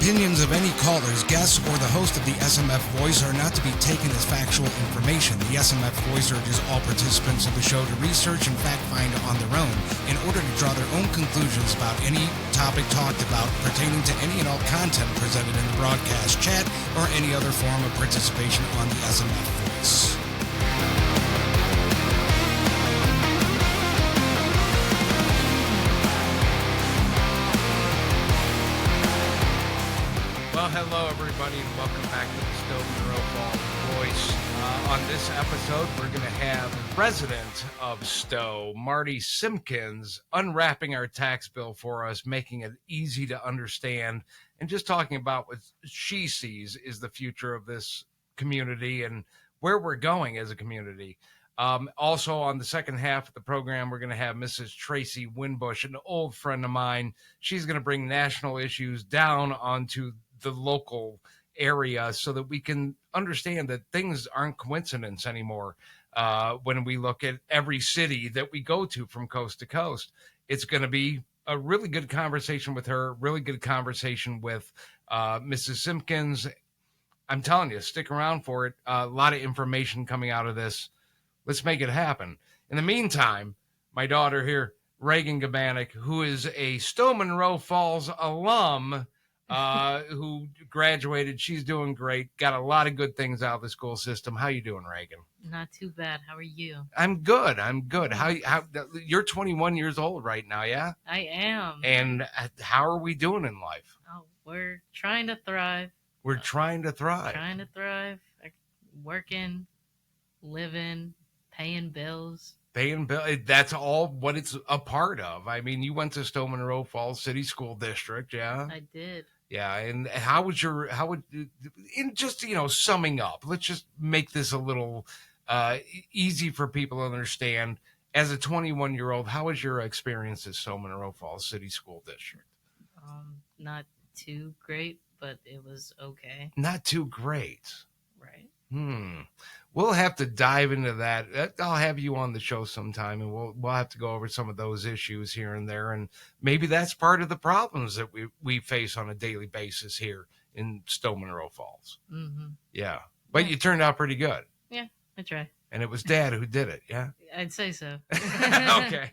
opinions of any callers, guests, or the host of the SMF Voice are not to be taken as factual information. The SMF Voice urges all participants of the show to research and fact-find on their own in order to draw their own conclusions about any topic talked about pertaining to any and all content presented in the broadcast, chat, or any other form of participation on the SMF Voice. Well, hello, everybody, and welcome back to the Stow Munroe Falls Voice. On this episode, we're going to have resident of Stow, Marty Simpkins, unwrapping our tax bill for us, making it easy to understand, and just talking about what she sees is the future of this community and where we're going as a community. Also, on the second half of the program, we're going to have Mrs. Tracey Winbush, an old friend of mine. She's going to bring national issues down onto the local area so that we can understand that things aren't coincidence anymore. When we look at every city that we go to from coast to coast, it's going to be a really good conversation with her, really good conversation with Mrs. Simpkins. I'm telling you, stick around for it. A lot of information coming out of this. Let's make it happen. In the meantime, my daughter here, Reagan Gabanik, who is a Stow Munroe Falls alum, who graduated. She's doing great. Got a lot of good things out of the school system. How you doing, Reagan? Not too bad. How are you? I'm good. How you're 21 years old right now, yeah? I am. And how are we doing in life? Oh, we're trying to thrive. We're trying to thrive. Trying to thrive. Working, living, paying bills. Paying bill. That's all what it's a part of. I mean, you went to Stow Munroe Falls City School District, yeah? I did. Yeah, and in just, summing up, let's just make this a little easy for people to understand. As a 21-year-old, how was your experience at Stow Munroe Falls City School District? Not too great, but it was okay. Not too great. Right. We'll have to dive into that. I'll have you on the show sometime, and we'll have to go over some of those issues here and there, and maybe that's part of the problems that we face on a daily basis here in Stow Munroe Falls. Mm-hmm. Yeah, but you turned out pretty good. Yeah, I try. And it was Dad who did it, yeah? I'd say so. Okay.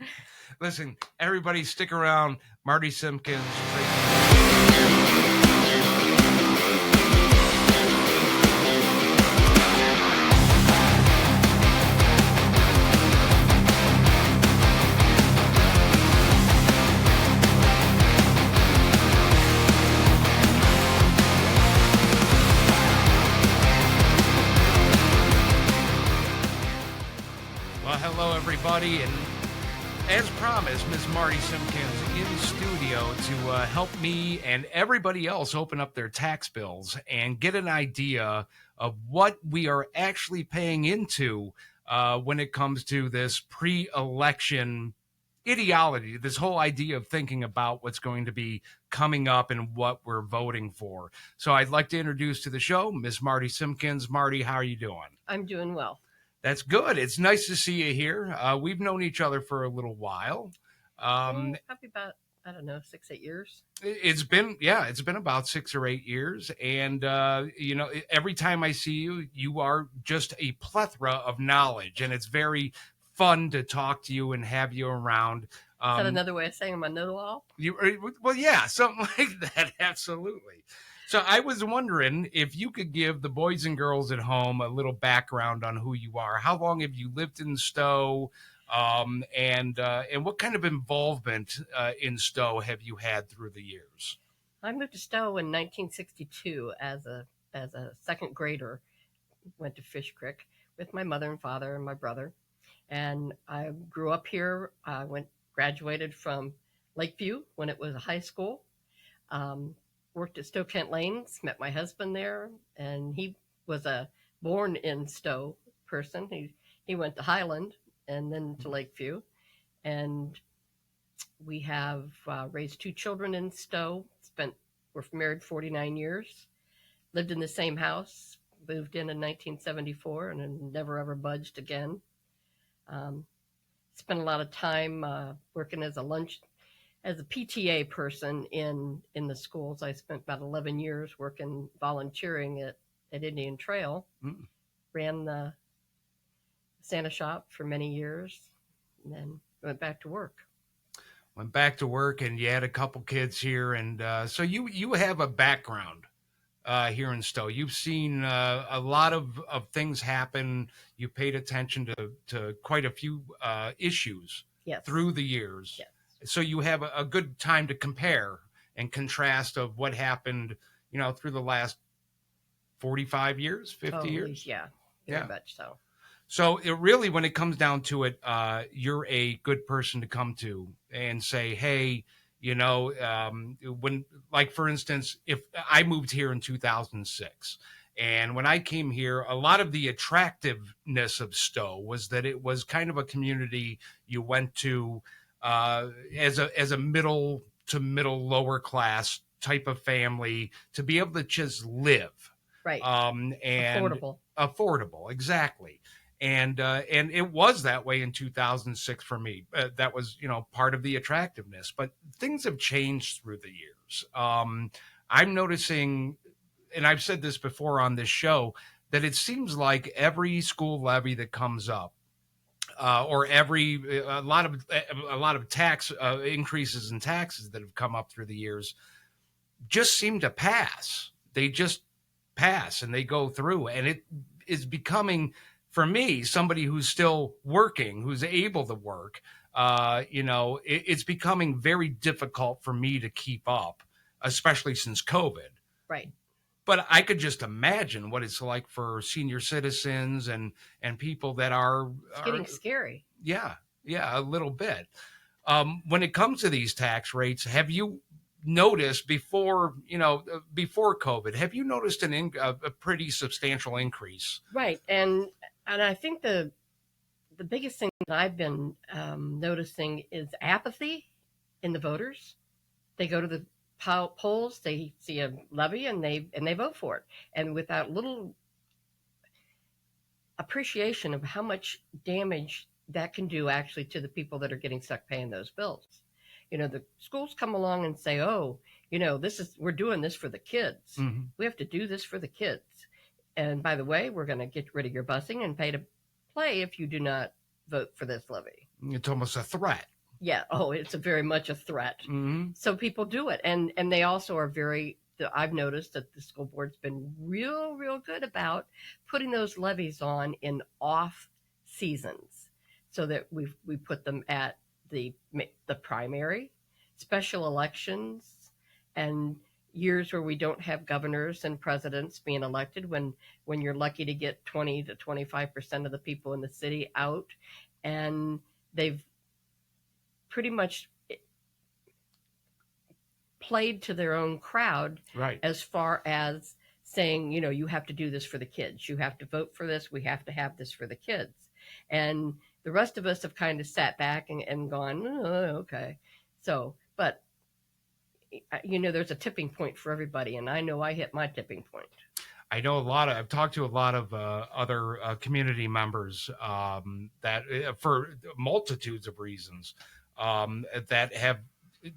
Listen, everybody stick around. Marty Simpkins. Hello, everybody, and as promised, Ms. Marty Simpkins in studio to help me and everybody else open up their tax bills and get an idea of what we are actually paying into when it comes to this pre-election ideology, this whole idea of thinking about what's going to be coming up and what we're voting for. So I'd like to introduce to the show Ms. Marty Simpkins. Marty, how are you doing? I'm doing well. That's good. It's nice to see you here. We've known each other for a little while. Probably about, 6-8 years. It's been about 6 or 8 years. And, every time I see you, you are just a plethora of knowledge. And it's very fun to talk to you and have you around. Is that another way of saying I'm a know-all? Well, yeah, something like that. Absolutely. So I was wondering if you could give the boys and girls at home a little background on who you are. How long have you lived in Stow, and what kind of involvement in Stow have you had through the years? I moved to Stow in 1962 as a second grader. Went to Fish Creek with my mother and father and my brother, and I grew up here. I graduated from Lakeview when it was a high school. Worked at Stow Kent Lanes, met my husband there, and he was a born in Stow person. He went to Highland and then to Lakeview, and we have raised 2 children in Stow. We're married 49 years, lived in the same house, moved in 1974, and then never ever budged again. Spent a lot of time working as a lunch as a PTA person in the schools, I spent about 11 years working volunteering at Indian Trail. Mm. Ran the Santa shop for many years, and then went back to work. Went back to work, and you had a couple kids here, and so you have a background here in Stow. You've seen a lot of things happen. You paid attention to quite a few issues Yes. through the years. Yes. So you have a good time to compare and contrast of what happened, through the last 45 years, 50 years. Yeah, very much so. So it really, when it comes down to it, you're a good person to come to and say, hey, when, like, for instance, if I moved here in 2006, and when I came here, a lot of the attractiveness of Stow was that it was kind of a community you went to as a middle to lower class type of family to be able to just live. Right. And affordable, exactly. And it was that way in 2006 for me. That was, part of the attractiveness. But things have changed through the years. I'm noticing, and I've said this before on this show, that it seems like every school levy that comes up, or a lot of tax increases in taxes that have come up through the years, just seem to pass. They just pass and they go through, and it is becoming, for me, somebody who's still working, who's able to work, it's becoming very difficult for me to keep up, especially since COVID. Right. But I could just imagine what it's like for senior citizens and people that it's getting scary. Yeah, a little bit. When it comes to these tax rates, have you noticed before COVID, have you noticed a pretty substantial increase? Right. And I think the biggest thing that I've been noticing is apathy in the voters. They go to the polls, they see a levy, and they vote for it, and without little appreciation of how much damage that can do actually to the people that are getting stuck paying those bills. The schools come along and say, oh, we're doing this for the kids. Mm-hmm. We have to do this for the kids. And by the way, we're going to get rid of your busing and pay to play if you do not vote for this levy. It's almost a threat. Yeah. Oh, it's very much a threat. Mm-hmm. So people do it. And they also are I've noticed that the school board's been real, real good about putting those levies on in off seasons so that we put them at the primary, special elections, and years where we don't have governors and presidents being elected, when you're lucky to get 20 to 25% of the people in the city out. And they've pretty much played to their own crowd, right, as far as saying, you have to do this for the kids. You have to vote for this. We have to have this for the kids. And the rest of us have kind of sat back and gone, oh, okay. So, but, there's a tipping point for everybody. And I know I hit my tipping point. I know I've talked to a lot of other community members that for multitudes of reasons that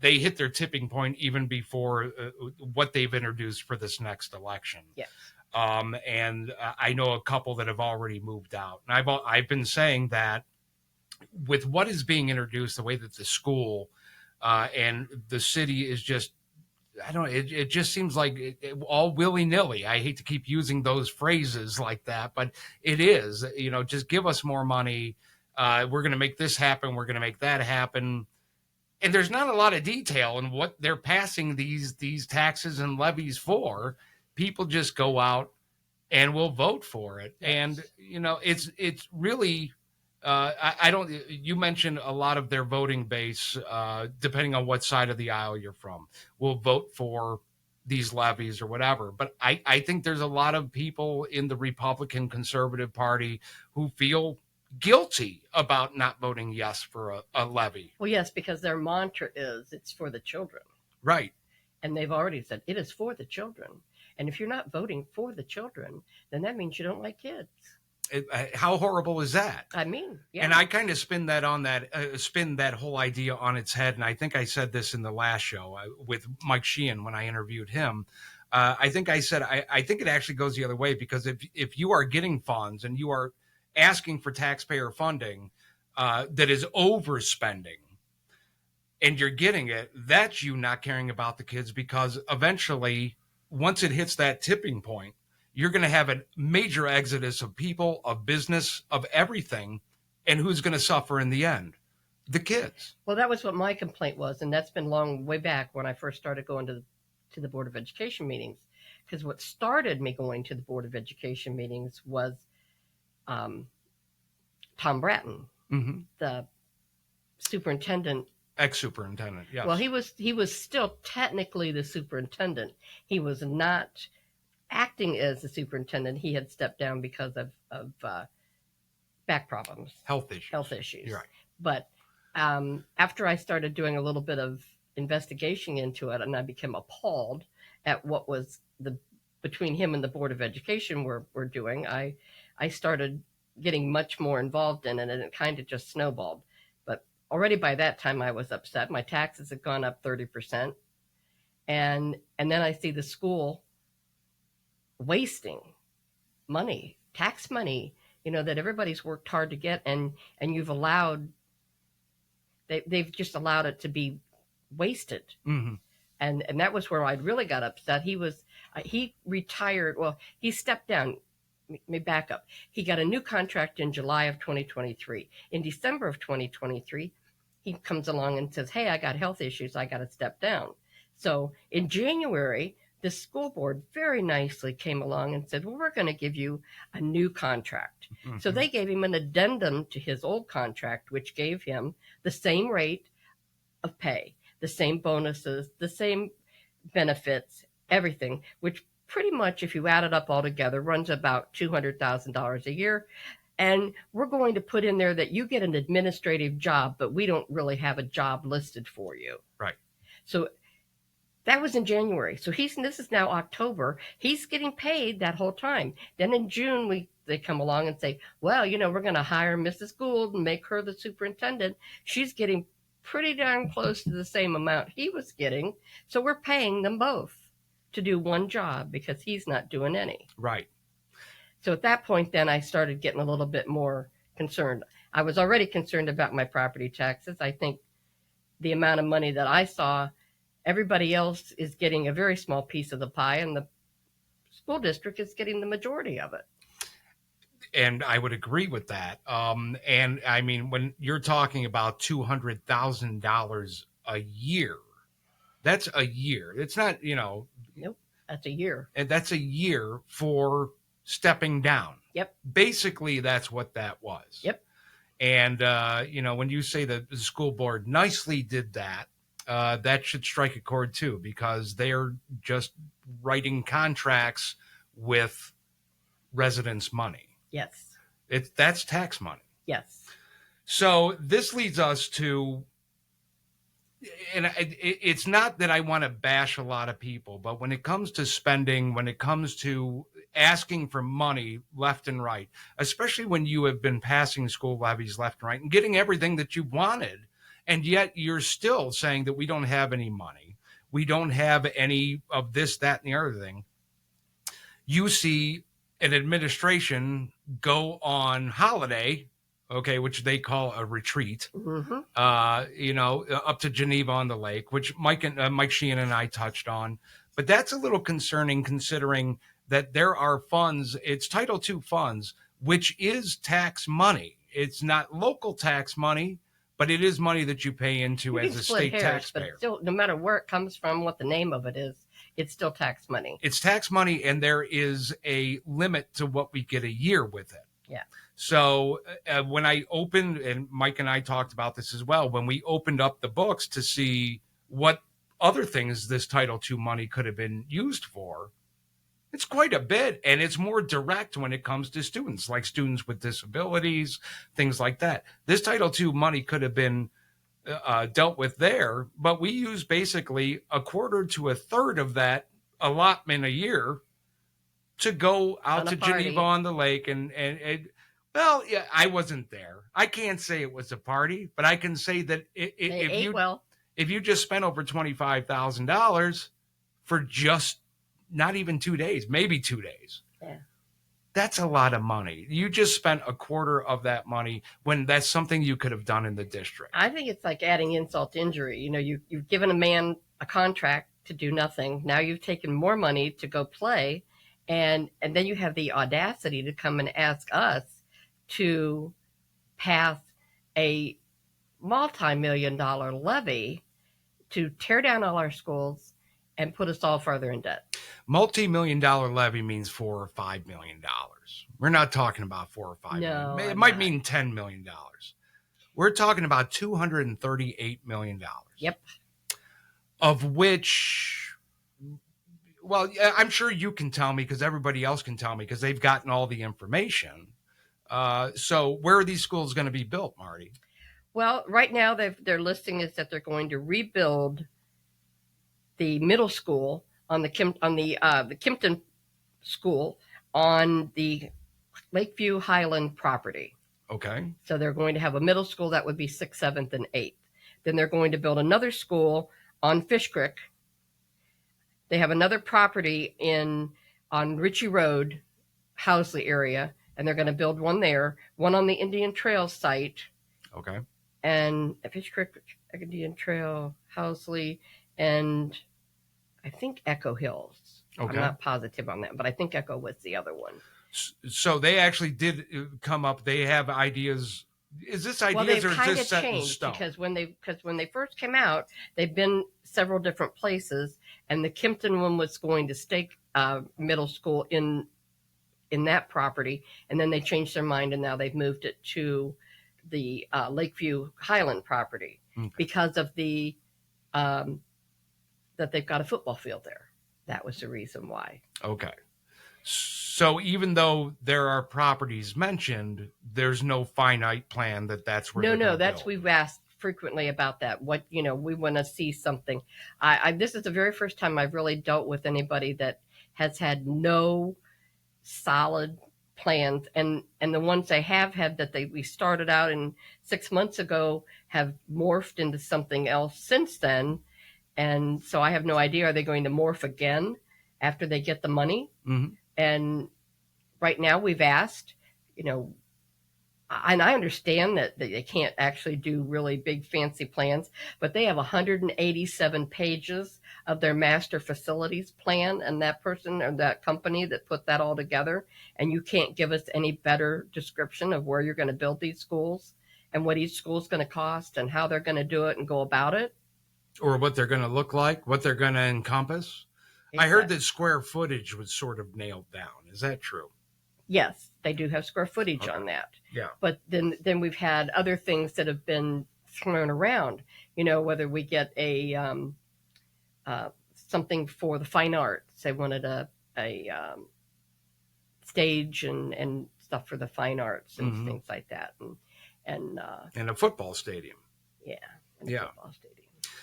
they hit their tipping point even before what they've introduced for this next election. Yeah. And I know a couple that have already moved out. And I've been saying that with what is being introduced, the way that the school and the city is just, it just seems like all willy-nilly. I hate to keep using those phrases like that, but it is, just give us more money. We're going to make this happen. We're going to make that happen. And there's not a lot of detail in what they're passing these taxes and levies for. People just go out and will vote for it. Yes. And, it's really, you mentioned a lot of their voting base, depending on what side of the aisle you're from, will vote for these levies or whatever. But I think there's a lot of people in the Republican Conservative Party who feel guilty about not voting yes for a levy. Well, yes, because their mantra is it's for the children. Right. And they've already said it is for the children. And if you're not voting for the children, then that means you don't like kids. How horrible is that? I mean, yeah. And I kind of spin that whole idea on its head. And I think I said this in the last show with Mike Sheehan when I interviewed him. I think I said I think it actually goes the other way, because if you are getting funds and you are asking for taxpayer funding that is overspending, and you're getting it, that's you not caring about the kids, because eventually, once it hits that tipping point, you're going to have a major exodus of people, of business, of everything. And who's going to suffer in the end? The kids. Well, that was what my complaint was. And that's been long way back when I first started going to the Board of Education meetings. Because what started me going to the Board of Education meetings was Tom Bratton, the superintendent. Ex-superintendent, yes. Well, he was still technically the superintendent. He was not acting as the superintendent. He had stepped down because of back problems, health issues. Right. But after I started doing a little bit of investigation into it, and I became appalled at what was between him and the Board of Education were doing, I started getting much more involved in it, and it kind of just snowballed. But already by that time I was upset. My taxes had gone up 30%. And then I see the school wasting money, tax money, that everybody's worked hard to get, and you've allowed, they've just allowed it to be wasted. And that was where I really got upset. He retired. Well, he stepped down. Let me back up. He got a new contract in July of 2023. In December of 2023, he comes along and says, hey, I got health issues. I got to step down. So in January, the school board very nicely came along and said, well, we're going to give you a new contract. So they gave him an addendum to his old contract, which gave him the same rate of pay, the same bonuses, the same benefits, everything, which pretty much, if you add it up all together, runs about $200,000 a year. And we're going to put in there that you get an administrative job, but we don't really have a job listed for you. Right. So that was in January. So this is now October. He's getting paid that whole time. Then in June, they come along and say, well, we're going to hire Mrs. Gould and make her the superintendent. She's getting pretty darn close to the same amount he was getting. So we're paying them both to do one job because he's not doing any. Right. So at that point, then I started getting a little bit more concerned. I was already concerned about my property taxes. I think the amount of money that I saw, everybody else is getting a very small piece of the pie, and the school district is getting the majority of it. And I would agree with that. And I mean, when you're talking about $200,000 a year, that's a year. It's not, Nope, that's a year. And that's a year for stepping down. Yep. Basically, that's what that was. Yep. And, when you say that the school board nicely did that, that should strike a chord too, because they're just writing contracts with residents' money. Yes. That's tax money. Yes. So this leads us to, and it's not that I want to bash a lot of people, but when it comes to spending, when it comes to asking for money left and right, especially when you have been passing school levies left and right and getting everything that you wanted, and yet you're still saying that we don't have any money, we don't have any of this, that, and the other thing, you see an administration go on holiday, okay, which they call a retreat, up to Geneva on the Lake, which Mike Sheehan and I touched on. But that's a little concerning, considering that there are funds, it's Title II funds, which is tax money. It's not local tax money, but it is money that you pay into as a state taxpayer. But still, no matter where it comes from, what the name of it is, it's still tax money. It's tax money, and there is a limit to what we get a year with it. Yeah. So when I opened, and Mike and I talked about this as well, when we opened up the books to see what other things this Title II money could have been used for, it's quite a bit, and it's more direct when it comes to students, like students with disabilities, things like that. This Title II money could have been dealt with there, but we use basically a quarter to a third of that allotment a year to go out to Geneva on the Lake. And Well, yeah, I wasn't there. I can't say it was a party, but I can say that They ate well. if you just spent over $25,000 for just not even 2 days, maybe 2 days, Yeah. that's a lot of money. You just spent a quarter of that money when that's something you could have done in the district. I think it's like adding insult to injury. You know, you've given a man a contract to do nothing. Now you've taken more money to go play, and then you have the audacity to come and ask us to pass a multi-million-dollar levy to tear down all our schools and put us all further in debt. Multi-million-dollar levy means $4 or $5 million. We're not talking about 4 or 5 No, million. It I'm might not. mean $10 million. We're talking about $238 million. Yep. Of which, well, I'm sure you can tell me because everybody else can tell me because they've gotten all the information. So where are these schools going to be built, Marty? Well, right now their listing is that they're going to rebuild the middle school on the Kimpton School on the Lakeview Highland property. Okay. So they're going to have a middle school that would be 6th, 7th, and 8th. Then they're going to build another school on Fish Creek. They have another property on Ritchie Road, Housley area, and they're going to build one there, one on the Indian Trail site. Okay. And at Fish Creek, Indian Trail, Housley, and I think Echo Hills. Okay. I'm not positive on that, but I think Echo was the other one. So they actually did come up. They have ideas. Is this ideas Well, they've or is kind this of set in changed stone? because when they first came out, they've been several different places, and the Kimpton one was going to stay middle school in that property, and then they changed their mind, and now they've moved it to the Lakeview Highland property because of the that they've got a football field there. That was the reason why. Okay. So even though there are properties mentioned, there's no finite plan that's where they're No, gonna that's build. we've asked frequently about that. What we want to see something. This is the very first time I've really dealt with anybody that has had no solid plans, and the ones they have had that we started out in 6 months ago have morphed into something else since then. And so I have no idea, are they going to morph again after they get the money? Mm-hmm. And right now we've asked, and I understand that they can't actually do really big fancy plans, but they have 187 pages of their master facilities plan, and that person or that company that put that all together, and you can't give us any better description of where you're going to build these schools and what each school is going to cost and how they're going to do it and go about it. Or what they're going to look like, what they're going to encompass. Exactly. I heard that square footage was sort of nailed down. Is that true? Yes, they do have square footage on that. Yeah. But then we've had other things that have been thrown around, whether we get a something for the fine arts. They wanted a stage and stuff for the fine arts and things like that. And a football stadium. Yeah. Yeah. Football stadium.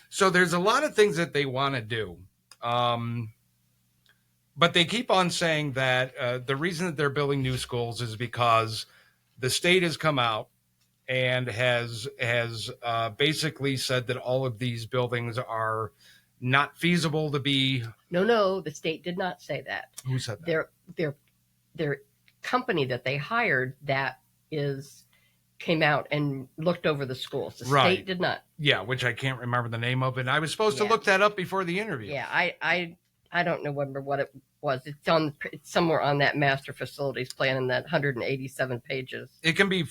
So there's a lot of things that they want to do. But they keep on saying that the reason that they're building new schools is because the state has come out and has basically said that all of these buildings are not feasible to be. No, the state did not say that. Who said that? Their company that they hired came out and looked over the schools. The state did not. Yeah, which I can't remember the name of, and I was supposed to look that up before the interview. Yeah, I don't remember what it was. It's somewhere on that master facilities plan in that 187 pages. It can be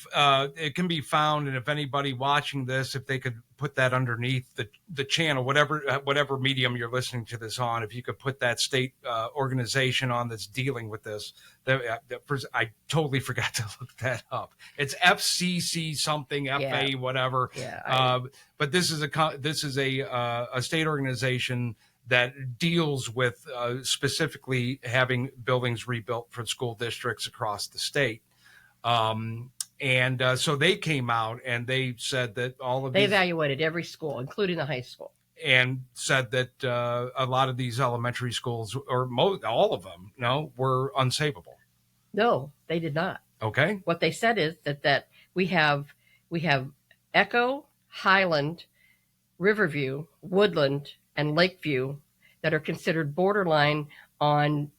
found, and if anybody watching this, if they could put that underneath the channel, whatever medium you're listening to this on, if you could put that state organization on that's dealing with this. I totally forgot to look that up. It's FCC something, FA whatever. Yeah. But this is a state organization that deals with specifically having buildings rebuilt for school districts across the state. So they came out and they said that they evaluated every school, including the high school, and said that a lot of these elementary schools, or all of them, were unsavable. No, they did not. Okay. What they said is that we have Echo, Highland, Riverview, Woodland, and Lakeview that are considered borderline on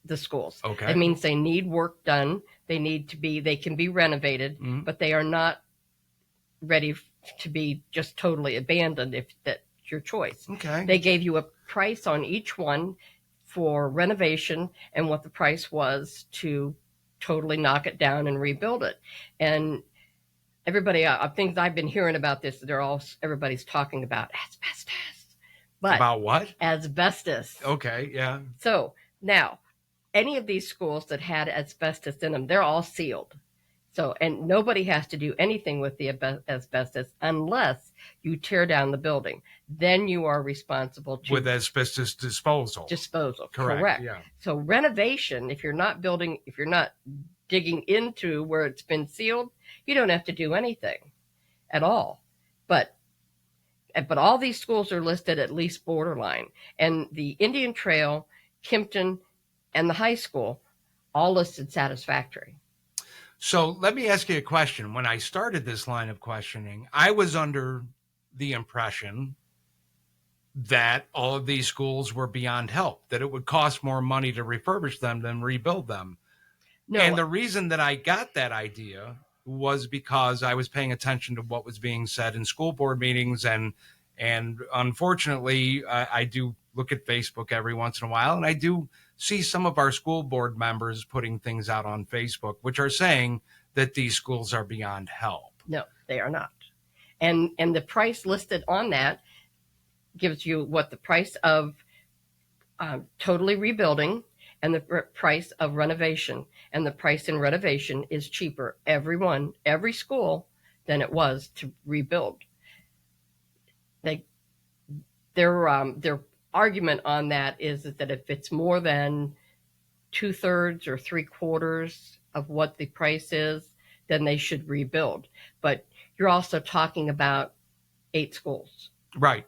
the schools. Okay. That means they need work done. They can be renovated, but they are not ready to be just totally abandoned if that's your choice. Okay. They gave you a price on each one for renovation and what the price was to totally knock it down and rebuild it. And everybody, things I've been hearing about this, everybody's talking about asbestos. But about what? Asbestos. Okay. Yeah. So now, any of these schools that had asbestos in them, they're all sealed. So, and nobody has to do anything with the asbestos unless you tear down the building. Then you are responsible with asbestos disposal. Correct. Yeah. So renovation, if you're not digging into where it's been sealed, you don't have to do anything at all. But all these schools are listed at least borderline. And the Indian Trail, Kimpton, and the high school all listed satisfactory. So let me ask you a question. When I started this line of questioning, I was under the impression that all of these schools were beyond help, that it would cost more money to refurbish them than rebuild them. No. And the reason that I got that idea was because I was paying attention to what was being said in school board meetings. And unfortunately, I do look at Facebook every once in a while, and I do see some of our school board members putting things out on Facebook, which are saying that these schools are beyond help. No, they are not. And the price listed on that gives you what the price of totally rebuilding and the price of renovation. And the price in renovation is cheaper, every school, than it was to rebuild. Their argument on that is that if it's more than 2/3 or 3/4 of what the price is, then they should rebuild. But you're also talking about 8 schools. Right.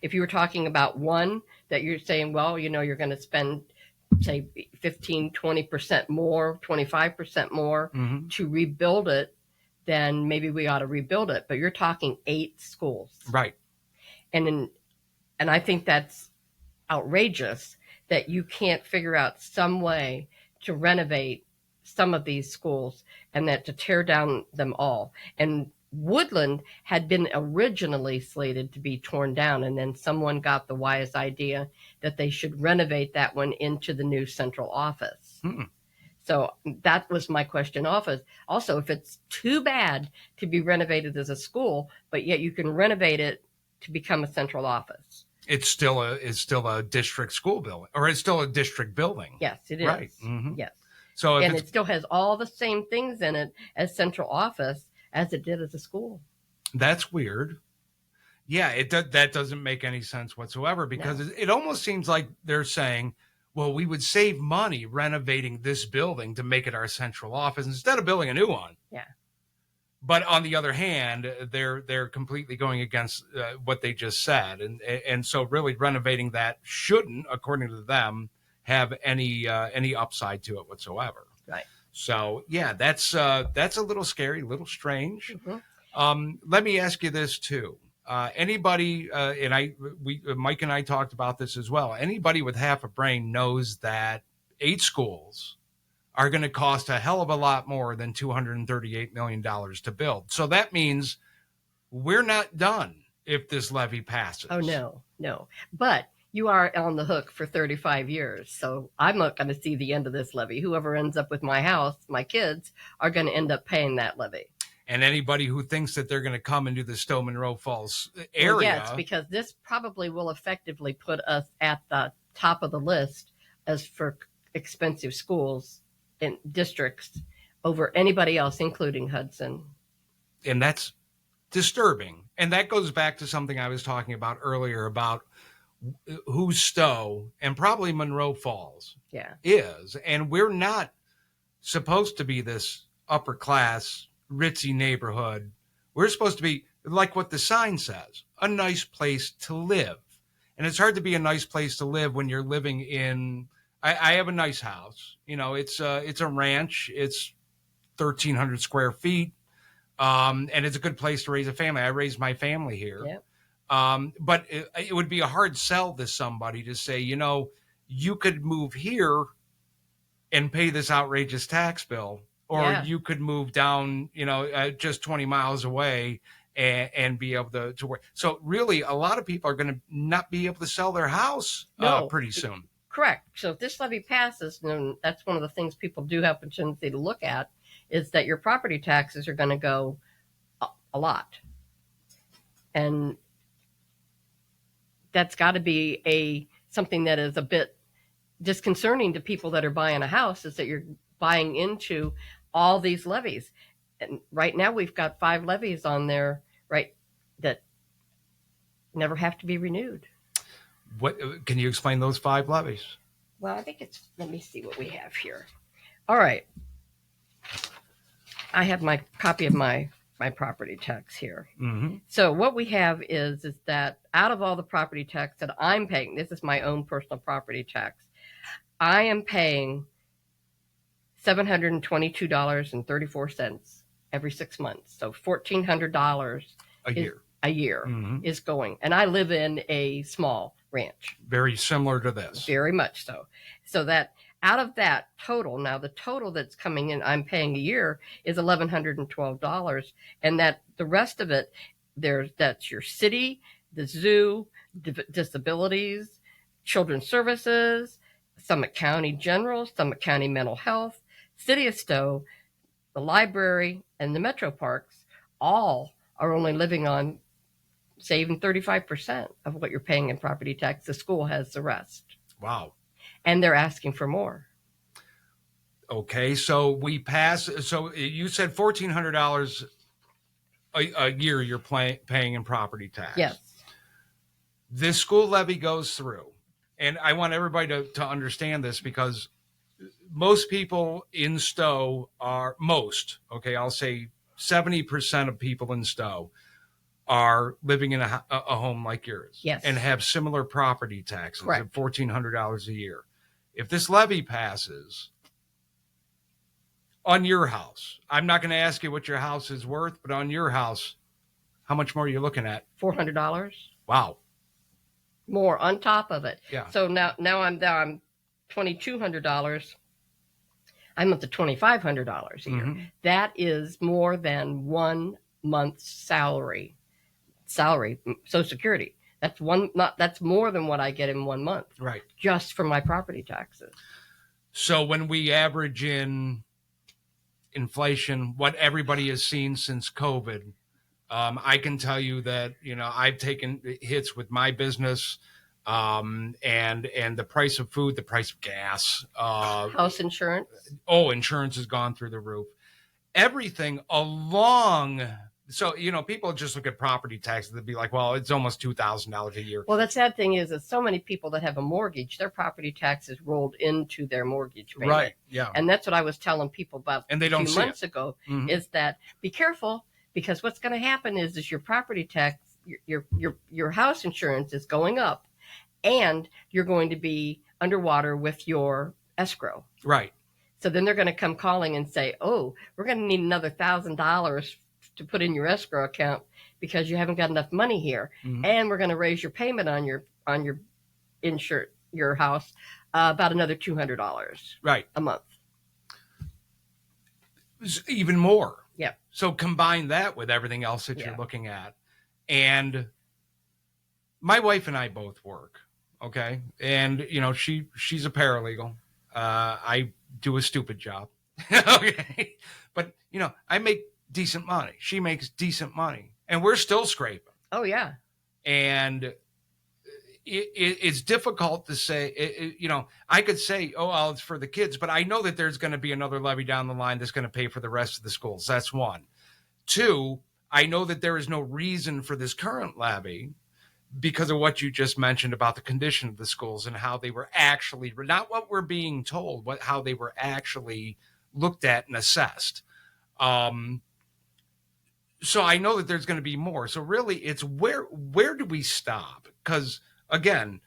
If you were talking about one that you're saying, well, you're going to spend, say, 15, 20% more, 25% more to rebuild it, then maybe we ought to rebuild it. But you're talking 8 schools. Right. And I think that's outrageous that you can't figure out some way to renovate some of these schools and that to tear down them all. And Woodland had been originally slated to be torn down, and then someone got the wise idea that they should renovate that one into the new central office. So that was my question. Also, if it's too bad to be renovated as a school, but yet you can renovate it to become a central office. It's still a district school building, or it's still a district building. Yes, it is. Right. Yes. So it still has all the same things in it as central office as it did as a school. That's weird. Yeah, that doesn't make any sense whatsoever, because it almost seems like they're saying, well, we would save money renovating this building to make it our central office instead of building a new one. Yeah. But on the other hand, they're completely going against what they just said, and so really renovating that shouldn't, according to them, have any upside to it whatsoever. Right. So yeah, that's a little scary, a little strange. Let me ask you this too. Anybody, Mike and I talked about this as well. Anybody with half a brain knows that 8 schools are going to cost a hell of a lot more than $238 million to build. So that means we're not done if this levy passes. Oh, no. But you are on the hook for 35 years. So I'm not going to see the end of this levy. Whoever ends up with my house, my kids, are going to end up paying that levy. And anybody who thinks that they're going to come into the Stow Munroe Falls area. Well, yes, because this probably will effectively put us at the top of the list as for expensive schools in districts over anybody else, including Hudson. And that's disturbing. And that goes back to something I was talking about earlier about who Stow and probably Munroe Falls is. And we're not supposed to be this upper class, ritzy neighborhood. We're supposed to be, like what the sign says, a nice place to live. And it's hard to be a nice place to live when you're living in I have a nice house. It's a ranch. It's 1,300 square feet. And it's a good place to raise a family. I raised my family here. Yeah. But it would be a hard sell to somebody to say, you could move here and pay this outrageous tax bill, or you could move down, just 20 miles away and be able to work. So really, a lot of people are going to not be able to sell their house pretty soon. Correct. So if this levy passes, then that's one of the things people do have a tendency to look at, is that your property taxes are going to go a lot. And that's got to be something that is a bit disconcerting to people that are buying a house, is that you're buying into all these levies. And right now we've got 5 levies on there, right, that never have to be renewed. What can you explain those 5 levies? Well, I think let me see what we have here. All right. I have my copy of my property tax here. Mm-hmm. So what we have is that out of all the property tax that I'm paying, this is my own personal property tax, I am paying $722.34 every 6 months. So $1,400 a year mm-hmm. is going. And I live in a small ranch. Very similar to this. Very much so. So that out of that total, now the total that's coming in, I'm paying a year, is $1,112. And that the rest of it, that's your city, the zoo, disabilities, children's services, Summit County General, Summit County Mental Health, City of Stow, the library, and the metro parks, all are only living on saving 35% of what you're paying in property tax. The school has the rest. Wow. And they're asking for more. Okay, so so you said $1,400 a year you're paying in property tax. Yes. This school levy goes through. And I want everybody to understand this, because most people in Stow I'll say 70% of people in Stow are living in a home like yours. Yes. And have similar property taxes. Correct. Of $1,400 a year. If this levy passes on your house, I'm not going to ask you what your house is worth, but on your house, how much more are you looking at? $400. Wow. More on top of it. Yeah. So now I'm down $2,200. I'm up to $2,500 a year. Mm-hmm. That is more than 1 month's salary, Social Security. That's more than what I get in 1 month. Right. Just for my property taxes. So when we average in inflation, what everybody has seen since COVID, I can tell you that, I've taken hits with my business, and the price of food, the price of gas, house insurance. Oh, insurance has gone through the roof. Everything along. So, people just look at property taxes. They'd be like, well, it's almost $2,000 a year. Well, the sad thing is that so many people that have a mortgage, their property taxes rolled into their mortgage payment. Right. Yeah. And that's what I was telling people about and they don't a few months ago, mm-hmm. is that be careful, because what's going to happen is your property tax, your house insurance is going up, and you're going to be underwater with your escrow. Right. So then they're going to come calling and say, oh, we're going to need another $1,000 to put in your escrow account because you haven't got enough money here. Mm-hmm. And we're going to raise your payment on your your house about another $200 right a month. Even more. Yeah. So combine that with everything else that you're looking at. And my wife and I both work. Okay. And she's a paralegal. I do a stupid job. Okay. But I make decent money. She makes decent money, and we're still scraping. Oh yeah. And it's difficult to say, I could say, oh, well, it's for the kids, but I know that there's going to be another levy down the line that's going to pay for the rest of the schools. That's one. Two, I know that there is no reason for this current levy because of what you just mentioned about the condition of the schools and how they were actually, not what we're being told, but how they were actually looked at and assessed. So I know that there's going to be more. So really, it's where do we stop? Because again,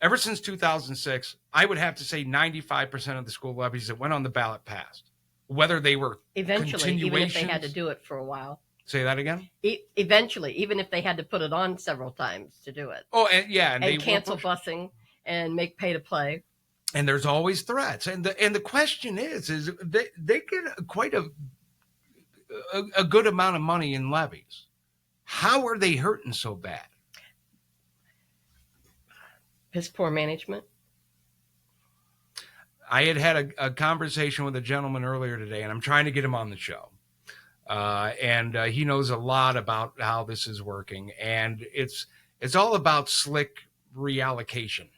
ever since 2006, I would have to say 95% of the school levies that went on the ballot passed, whether they were Eventually, even if they had to do it for a while. Say that again? Eventually, even if they had to put it on several times to do it. Oh, and yeah. And they cancel busing and make pay to play. And there's always threats. And the question is they get quite a good amount of money in levies. How are they hurting so bad? His poor management. I had a conversation with a gentleman earlier today, and I'm trying to get him on the show. And he knows a lot about how this is working. And it's all about slick reallocation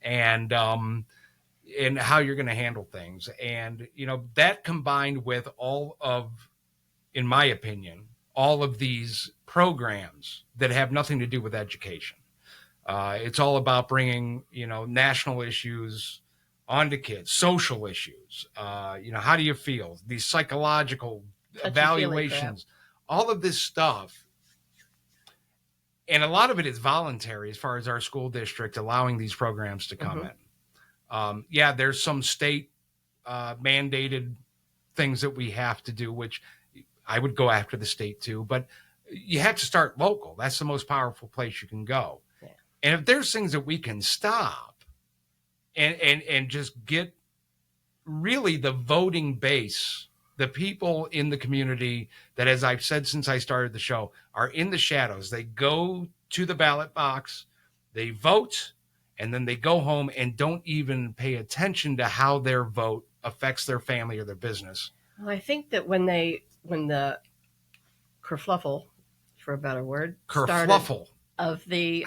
and how you're going to handle things. And, that combined with all of, in my opinion, all of these programs that have nothing to do with education. It's all about bringing, national issues onto kids, social issues. How do you feel? These psychological evaluations, all of this stuff. And a lot of it is voluntary as far as our school district allowing these programs to come in. There's some state mandated things that we have to do, which I would go after the state too, but you have to start local. That's the most powerful place you can go. Yeah. And if there's things that we can stop and just get really the voting base, the people in the community that, as I've said since I started the show, are in the shadows. They go to the ballot box, they vote, and then they go home and don't even pay attention to how their vote affects their family or their business. Well, I think that when the kerfluffle, for a better word, kerfluffle of the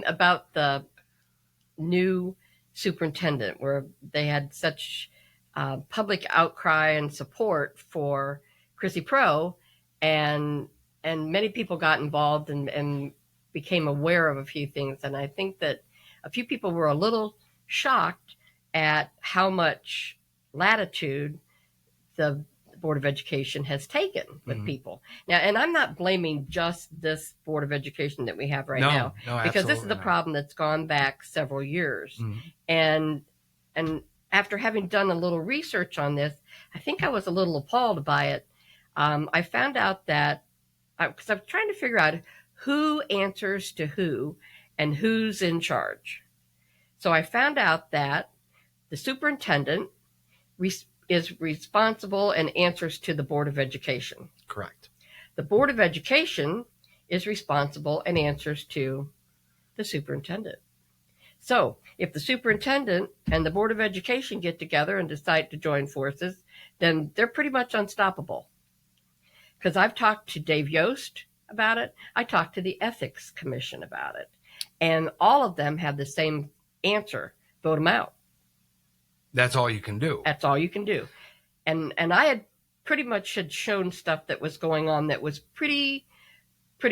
about the new superintendent, where they had such public outcry and support for Chrissy Pro, and many people got involved and became aware of a few things. And I think that a few people were a little shocked at how much latitude the Board of Education has taken with people. Now, and I'm not blaming just this Board of Education that we have right now, because this is a problem that's gone back several years. And after having done a little research on this, I think I was a little appalled by it. I found out that, because I'm trying to figure out who answers to who and who's in charge. So I found out that the superintendent is responsible and answers to the Board of Education. Correct. The Board of Education is responsible and answers to the superintendent. So if the superintendent and the Board of Education get together and decide to join forces, then they're pretty much unstoppable. Because I've talked to Dave Yost about it. I talked to the Ethics Commission about it. And all of them have the same answer: vote them out. That's all you can do. That's all you can do. And I had pretty much had shown stuff that was going on that was pretty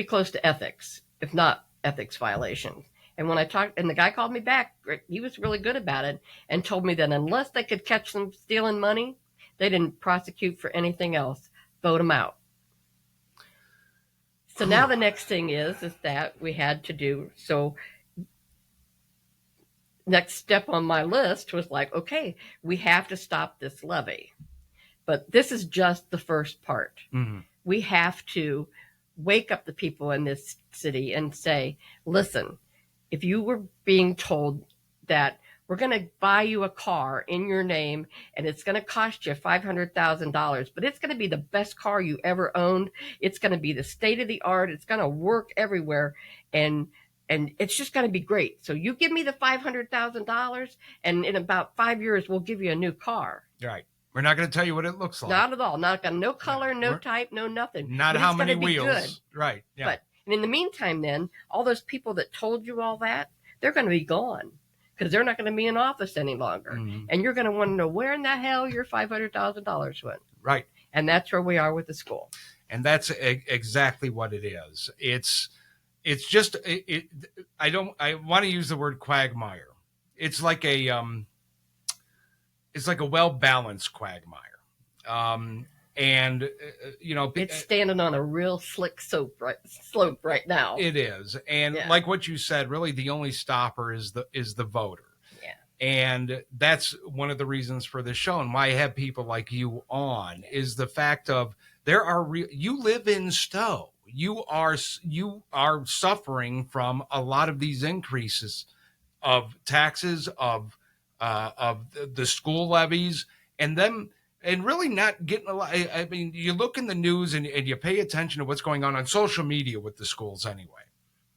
close to ethics, if not ethics violations. And when I talked, and the guy called me back, he was really good about it and told me that unless they could catch them stealing money, they didn't prosecute for anything else. Vote them out. So now the next thing is that we had to do, so next step on my list was like, okay, we have to stop this levy. But this is just the first part. We have to wake up the people in this city and say, listen, if you were being told that we're going to buy you a car in your name and it's going to cost you $500,000, but it's going to be the best car you ever owned. It's going to be the state of the art. It's going to work everywhere. And it's just going to be great. So you give me the $500,000 and in about 5 years, we'll give you a new car. Right. We're not going to tell you what it looks like. Not at all. Not going to, no color, no type, no nothing. Not how many wheels. Right. Yeah. But in the meantime, then, all those people that told you all that, they're going to be gone because they're not going to be in office any longer. And you're going to want to know where in the hell your $500,000 went. Right. And that's where we are with the school. And that's exactly what it is. It's just, I want to use the word quagmire. It's like a well-balanced quagmire. And it's standing on a real slick slope right now. It is. And like what you said, really the only stopper is the voter. Yeah. And that's one of the reasons for this show, and why I have people like you on, is the fact of you live in Stow. You are suffering from a lot of these increases of taxes, of the school levies, and really not getting a lot. I mean, you look in the news and you pay attention to what's going on social media with the schools anyway.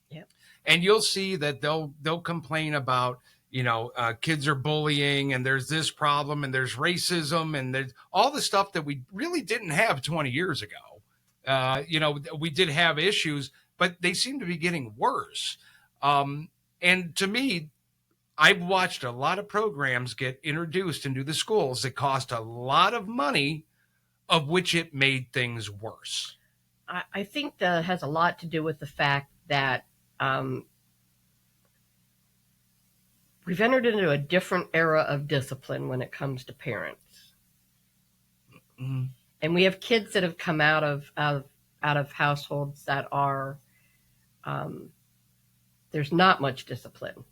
Yep. And you'll see that they'll complain about, kids are bullying, and there's this problem, and there's racism, and there's all the stuff that we really didn't have 20 years ago. We did have issues, but they seem to be getting worse. And to me, I've watched a lot of programs get introduced into the schools that cost a lot of money, of which it made things worse. I think that has a lot to do with the fact that we've entered into a different era of discipline when it comes to parents. Mm-hmm. And we have kids that have come out of households that are, there's not much discipline.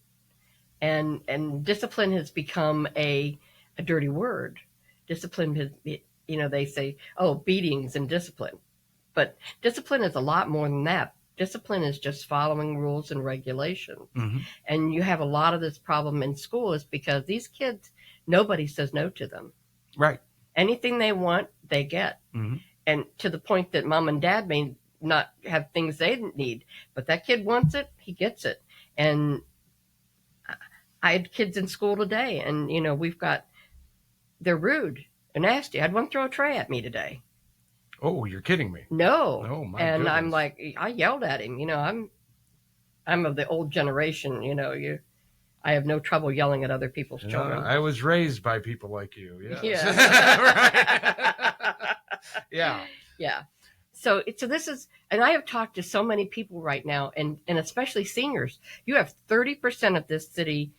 And discipline has become a dirty word. Discipline has, they say, beatings and discipline. But discipline is a lot more than that. Discipline is just following rules and regulations. Mm-hmm. And you have a lot of this problem in school is because these kids, nobody says no to them. Right. Anything they want, they get. Mm-hmm. And to the point that mom and dad may not have things they need, but that kid wants it, he gets it. And I had kids in school today, and, they're rude and nasty. I had one throw a tray at me today. Oh, you're kidding me. No. Oh, my and goodness. I'm like, I yelled at him. I'm of the old generation. I have no trouble yelling at other people's children. I was raised by people like you. Yes. Yeah. Yeah. Yeah. So this is, and I have talked to so many people right now, and especially seniors. You have 30% of this city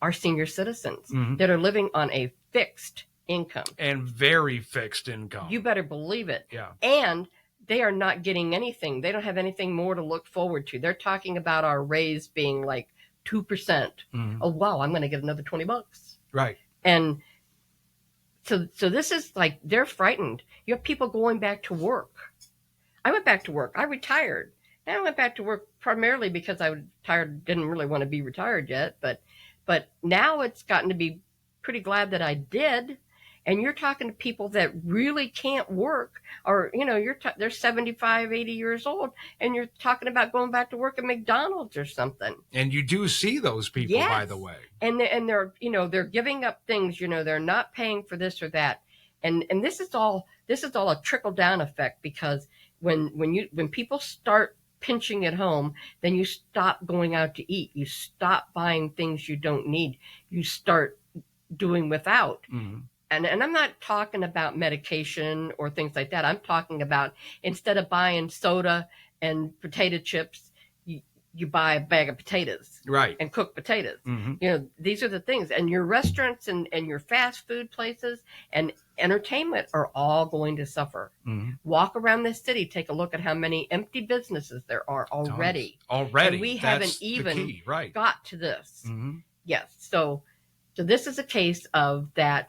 are senior citizens mm-hmm. that are living on a fixed income. And very fixed income. You better believe it. Yeah. And they are not getting anything. They don't have anything more to look forward to. They're talking about our raise being like 2%. Mm-hmm. Oh, wow, I'm going to get another $20. Right. And so this is like, they're frightened. You have people going back to work. I went back to work. I retired. And I went back to work primarily because I was tired, didn't really want to be retired yet. But now it's gotten to be pretty glad that I did. And you're talking to people that really can't work, or, they're 75, 80 years old, and you're talking about going back to work at McDonald's or something. And you do see those people, yes. By the way. And they're, they're giving up things, they're not paying for this or that. And this is all a trickle down effect, because when people start pinching at home, then you stop going out to eat. You stop buying things you don't need. You start doing without. Mm-hmm. And I'm not talking about medication or things like that. I'm talking about, instead of buying soda and potato chips, you buy a bag of potatoes. Right. And cook potatoes. Mm-hmm. These are the things. And your restaurants and your fast food places and entertainment are all going to suffer. Mm-hmm. Walk around this city, take a look at how many empty businesses there are already. Already. And we That's haven't even key, right. got to this. Mm-hmm. Yes. So this is a case of that.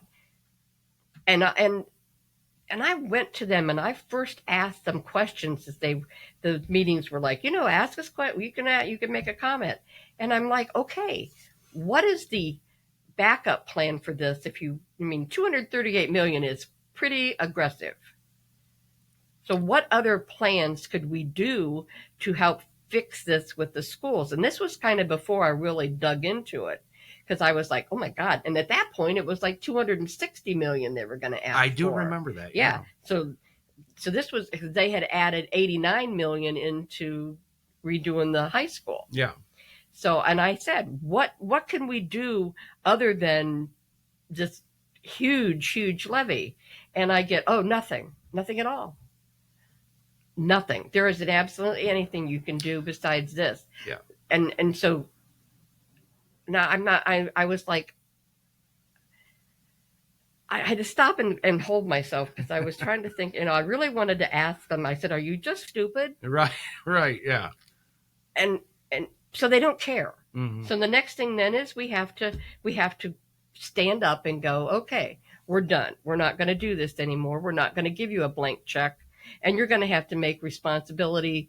And I went to them and I first asked them questions as the meetings were like, ask us questions. You can make a comment. And I'm like, okay, what is the backup plan for this? 238 million is pretty aggressive. So what other plans could we do to help fix this with the schools? And this was kind of before I really dug into it. Because I was like, oh my God. And at that point, it was like 260 million they were going to ask I do for. remember that. Yeah. So this was, they had added 89 million into redoing the high school. Yeah. So, and I said, what can we do other than this huge levy? And I get, nothing at all. Nothing. There isn't absolutely anything you can do besides this. Yeah. And so, now I was like, I had to stop and hold myself because I was trying to think, I really wanted to ask them. I said, are you just stupid? Right, yeah. And so they don't care. Mm-hmm. So the next thing then is we have to stand up and go, okay, we're done. We're not going to do this anymore. We're not going to give you a blank check. And you're going to have to make responsibility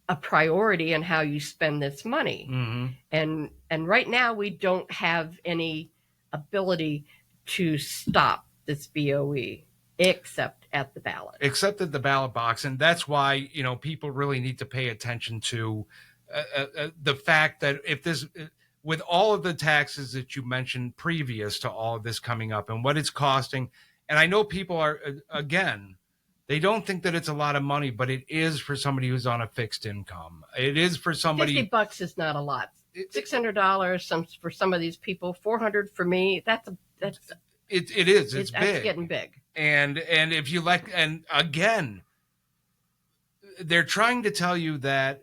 a priority in how you spend this money. Mm-hmm. And right now we don't have any ability to stop this BOE except at the ballot box. And that's why, people really need to pay attention to the fact that if this, with all of the taxes that you mentioned previous to all of this coming up and what it's costing, and I know people are, again, they don't think that it's a lot of money, but it is for somebody who's on a fixed income. It is for somebody. $50 is not a lot. $600 for some of these people, $400 for me. It is. It's big. It's getting big. And if you and again, they're trying to tell you that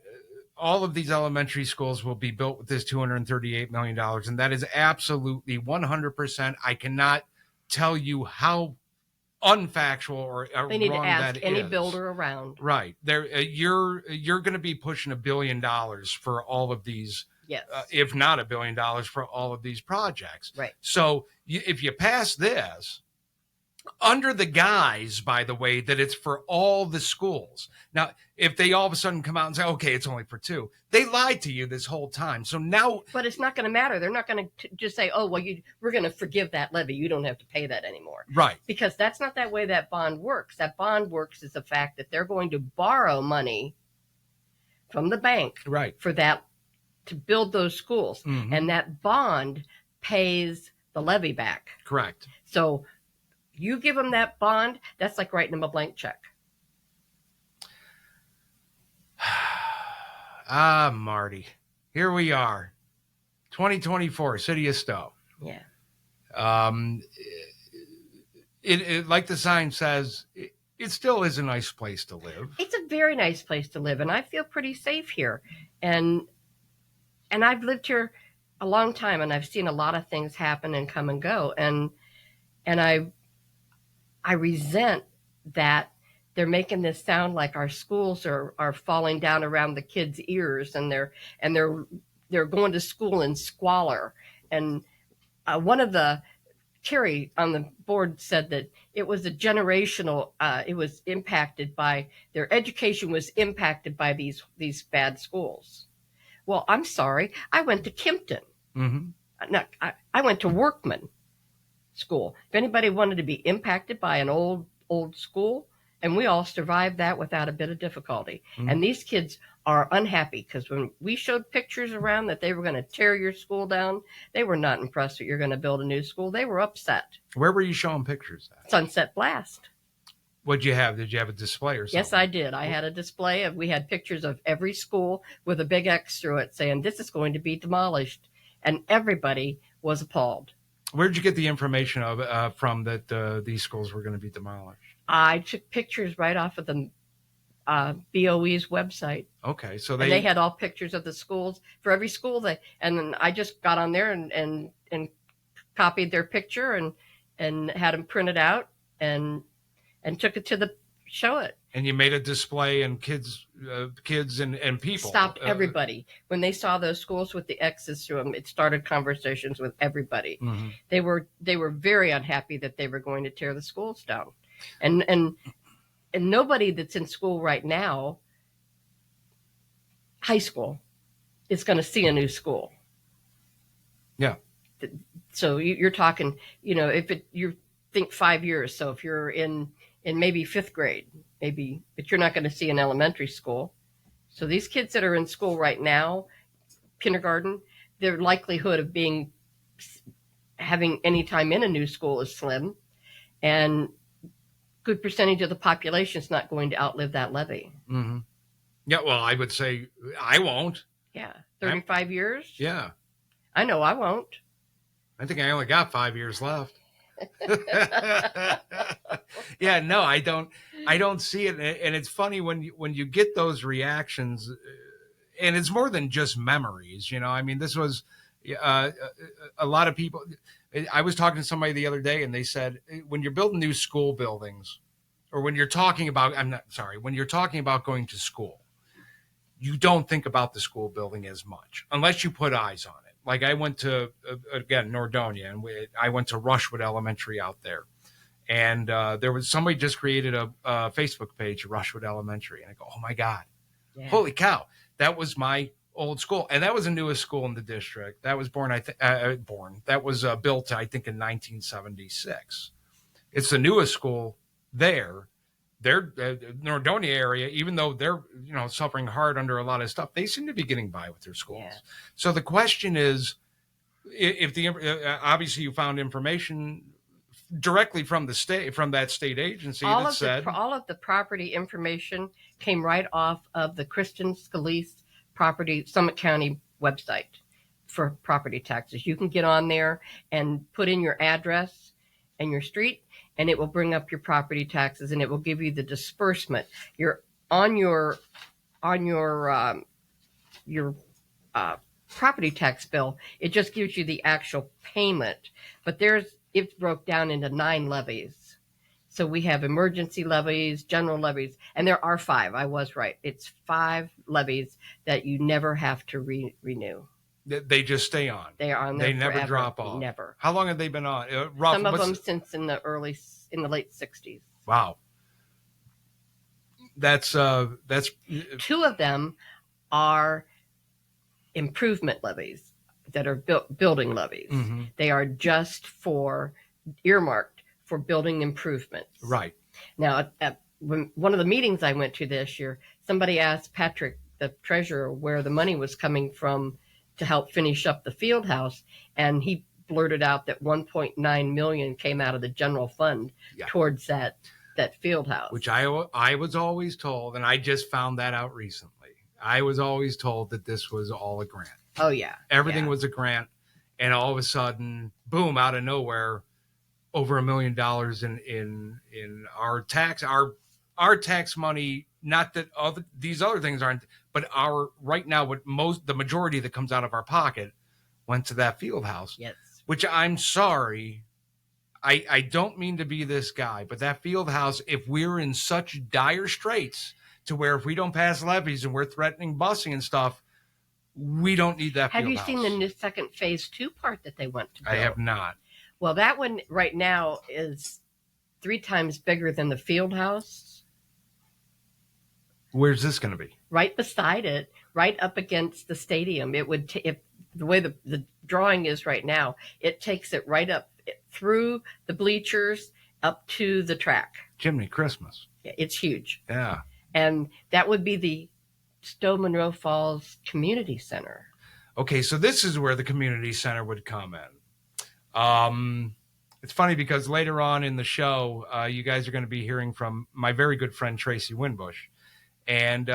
all of these elementary schools will be built with this $238 million. And that is absolutely 100%. I cannot tell you how unfactual or they need wrong to ask that any is. Builder around. Right. There, you're going to be pushing $1 billion for all of these. Yes. If not $1 billion for all of these projects. Right. So if you pass this, under the guise, by the way, that it's for all the schools. Now, if they all of a sudden come out and say, okay, it's only for 2, they lied to you this whole time. So now. But it's not going to matter. They're not going to just say, oh, well, we're going to forgive that levy. You don't have to pay that anymore. Right. Because that's not that way that bond works. That bond works is the fact that they're going to borrow money from the bank. Right. For that, to build those schools. Mm-hmm. And that bond pays the levy back. Correct. So you give them that bond, that's like writing them a blank check. Marty, here we are, 2024, City of Stow. Yeah. It like the sign says, it still is a nice place to live. It's a very nice place to live, and I feel pretty safe here. And I've lived here a long time, and I've seen a lot of things happen and come and go. And I resent that they're making this sound like our schools are falling down around the kids' ears, and they're going to school in squalor. And one of the Terry on the board said that it was a generational. It was impacted by their education was impacted by these bad schools. Well, I'm sorry. I went to Kimpton. Mm-hmm. No, I went to Workman school. If anybody wanted to be impacted by an old school, and we all survived that without a bit of difficulty. Mm-hmm. And these kids are unhappy because when we showed pictures around that they were going to tear your school down, they were not impressed that you're going to build a new school. They were upset. Where were you showing pictures at? Sunset Blast. What'd you have? Did you have a display or something? Yes, I did. I had a display we had pictures of every school with a big X through it saying this is going to be demolished. And everybody was appalled. Where did you get the information from that these schools were going to be demolished? I took pictures right off of the BOE's website. Okay, so they had all pictures of the schools for every school. And then I just got on there and copied their picture and had them printed out and took it to show it. And you made a display, and kids and people stopped everybody when they saw those schools with the X's through them. It started conversations with everybody. Mm-hmm. They were very unhappy that they were going to tear the schools down, and nobody that's in school right now, high school, is going to see a new school. Yeah. So you're talking, you think 5 years. So if you're in maybe 5th grade, but you're not going to see an elementary school. So these kids that are in school right now, kindergarten, their likelihood of having any time in a new school is slim, and good percentage of the population is not going to outlive that levy. Mm-hmm. Yeah, well, I would say I won't. Yeah, 35 years? Yeah. I know I won't. I think I only got 5 years left. Yeah, no, I don't see it. And it's funny when you get those reactions, and it's more than just memories. I mean, this was a lot of people. I was talking to somebody the other day, and they said when you're building new school buildings, or when you're talking about, when you're talking about going to school, you don't think about the school building as much unless you put eyes on it. Like I went to, again, Nordonia, and I went to Rushwood Elementary out there. And there was somebody just created a Facebook page, Rushwood Elementary. And I go, oh, my God, holy cow. That was my old school. And that was the newest school in the district. That was that was built, I think, in 1976. It's the newest school there. Their Nordonia area, even though they're suffering hard under a lot of stuff, they seem to be getting by with their schools. Yeah. So the question is, if obviously you found information directly from the state, from that state agency, all of the property information came right off of the Kristen Scalise Summit County website for property taxes. You can get on there and put in your address and your street, and it will bring up your property taxes, and it will give you the disbursement. Your property tax bill, it just gives you the actual payment, but it's broke down into 9 levies. So we have emergency levies, general levies, and there are 5. I was right. It's 5 levies that you never have to renew. They just stay on. They are on there. They never forever. Drop off. Never. How long have they been on? Some of them since in the late 60s. Wow. That's 2 of them are improvement levies that are building levies. Mm-hmm. They are just earmarked for building improvements. Right. Now, at one of the meetings I went to this year, somebody asked Patrick, the treasurer, where the money was coming from to help finish up the field house, and he blurted out that $1.9 million came out of the general fund towards that field house. Which I was always told, and I just found that out recently. I was always told that this was all a grant. Oh yeah, everything was a grant, and all of a sudden, boom, out of nowhere, over $1 million in our tax money. Not that these other things aren't, but right now, the majority that comes out of our pocket went to that field house. Yes. Which I'm sorry, I don't mean to be this guy, but that field house, if we're in such dire straits to where if we don't pass levies and we're threatening busing and stuff, we don't need that field house. Have you seen the new second phase 2 part that they went to build? I have not. Well, that one right now is 3 times bigger than the field house. Where's this going to be? Right beside it, right up against the stadium. It would, if the way the drawing is right now, it takes it right up through the bleachers up to the track. Jiminy Christmas. It's huge. Yeah. And that would be the Stow Munroe Falls Community Center. Okay, so this is where the community center would come in. It's funny because later on in the show, you guys are going to be hearing from my very good friend, Tracey Winbush. And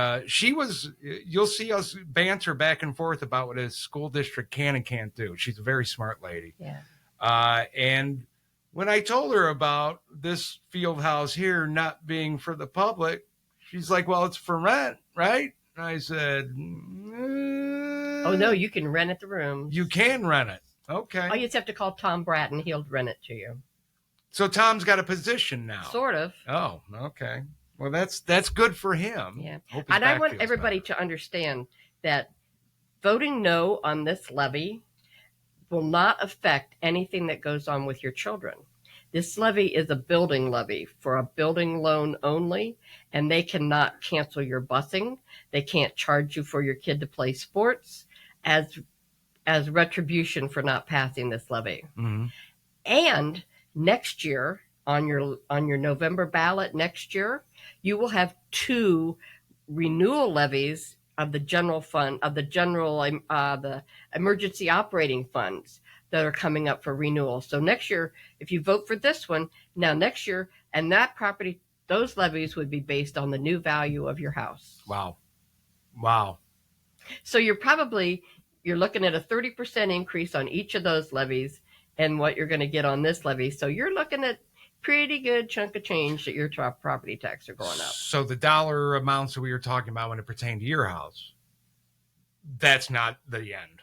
you'll see us banter back and forth about what a school district can and can't do. She's a very smart lady. Yeah. And when I told her about this field house here not being for the public, she's like, well, it's for rent, right? And I said, oh, no, you can rent at the rooms. You can rent it. Okay. Oh, you just have to call Tom Bratton. He'll rent it to you. So Tom's got a position now. Sort of. Oh, okay. Well, that's good for him. Yeah. And I want everybody to understand that voting no on this levy will not affect anything that goes on with your children. This levy is a building levy for a building loan only, and they cannot cancel your busing. They can't charge you for your kid to play sports as retribution for not passing this levy. Mm-hmm. And next year, on your November ballot next year, you will have 2 renewal levies of the general fund, of the emergency operating funds that are coming up for renewal. So next year, if you vote for this one, now next year, and that property, those levies would be based on the new value of your house. Wow. So you're looking at a 30% increase on each of those levies and what you're going to get on this levy. So you're looking at pretty good chunk of change that your property tax are going up. So the dollar amounts that we were talking about when it pertained to your house, that's not the end.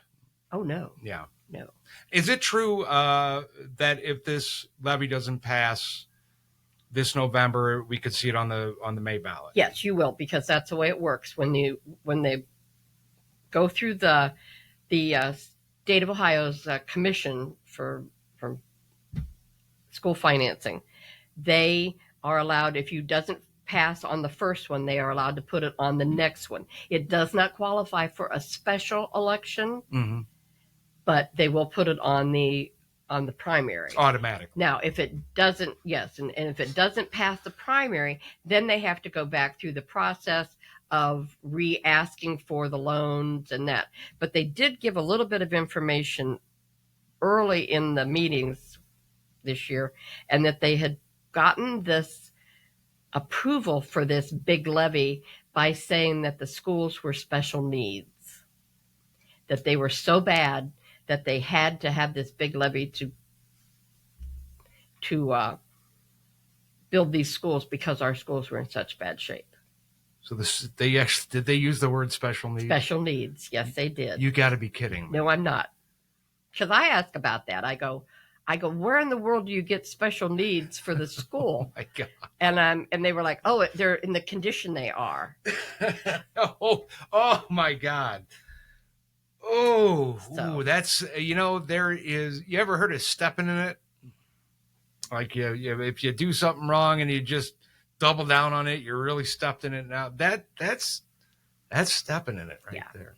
Oh, no. Yeah. No. Is it true that if this levy doesn't pass this November, we could see it on the May ballot? Yes, you will, because that's the way it works. When they go through the state of Ohio's commission for school financing, they are allowed, if you doesn't pass on the first one, they are allowed to put it on the next one. It does not qualify for a special election, Mm-hmm. but they will put it on the primary. It's automatic. Now, if it doesn't, yes, and if it doesn't pass the primary, then they have to go back through the process of re-asking for the loans and that. But they did give a little bit of information early in the meetings this year, and that they had gotten this approval for this big levy by saying that the schools were special needs, that they were so bad that they had to have this big levy to build these schools because our schools were in such bad shape. So did they use the word special needs? Special needs, yes, they did. You got to be kidding me. No, I'm not, because I ask about that. I go, where in the world do you get special needs for the school? Oh my God. And they were like, oh, they're in the condition they are. oh my God. Oh, So. that's, there is, you ever heard of stepping in it? Like if you do something wrong and you just double down on it, you're really stepped in it. Now that's stepping in it right there.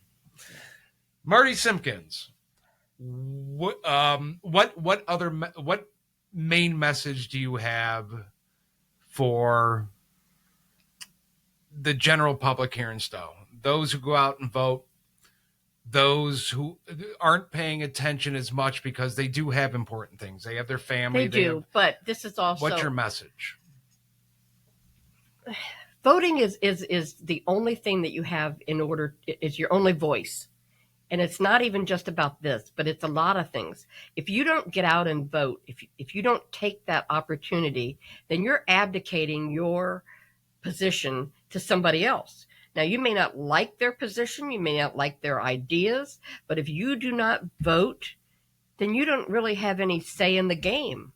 Marty Simpkins, what main message do you have for the general public here in Stow? Those who go out and vote, those who aren't paying attention as much because they do have important things. They have their family. They do, but this is also... What's your message? Voting is the only thing that you have is your only voice. And it's not even just about this, but it's a lot of things. If you don't get out and vote, if you don't take that opportunity, then you're abdicating your position to somebody else. Now, you may not like their position, you may not like their ideas, but if you do not vote, then you don't really have any say in the game.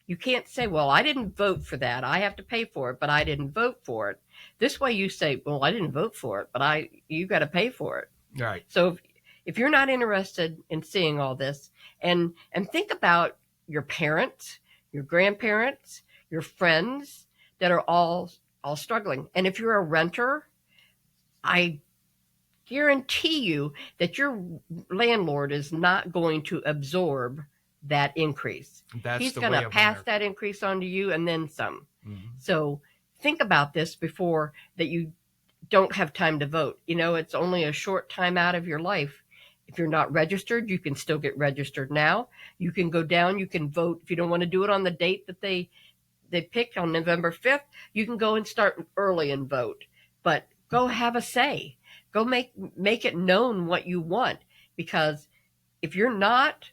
You can't say, well, I didn't vote for that. I have to pay for it, but I didn't vote for it. This way you say, well, I didn't vote for it, but you got to pay for it. Right. So if you're not interested in seeing all this, and think about your parents, your grandparents, your friends that are all struggling. And if you're a renter, I guarantee you that your landlord is not going to absorb that increase. He's going to pass that increase on to you and then some. Mm-hmm. So think about this before that you don't have time to vote. It's only a short time out of your life. If you're not registered, you can still get registered now. You can go down, you can vote. If you don't want to do it on the date that they picked on November 5th, you can go and start early and vote. But go have a say. Go make it known what you want, because if you're not,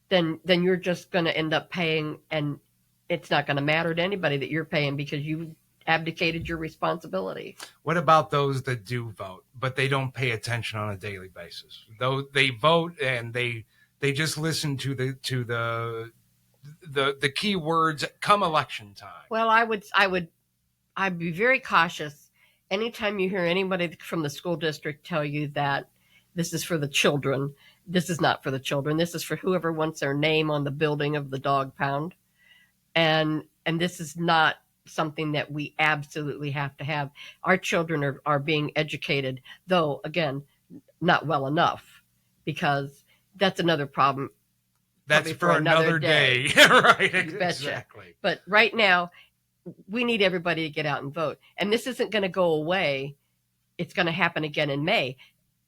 then you're just going to end up paying, and it's not going to matter to anybody that you're paying because you abdicated your responsibility. What about those that do vote, but they don't pay attention on a daily basis? Though they vote and they just listen to the key words come election time. Well, I'd be very cautious anytime you hear anybody from the school district tell you that this is for the children. This is not for the children. This is for whoever wants their name on the building of the dog pound. And this is not something that we absolutely have to have. Our children are being educated, though, again, not well enough, because that's another problem. That's for another day. Right, exactly. But right now, we need everybody to get out and vote. And this isn't going to go away. It's going to happen again in May.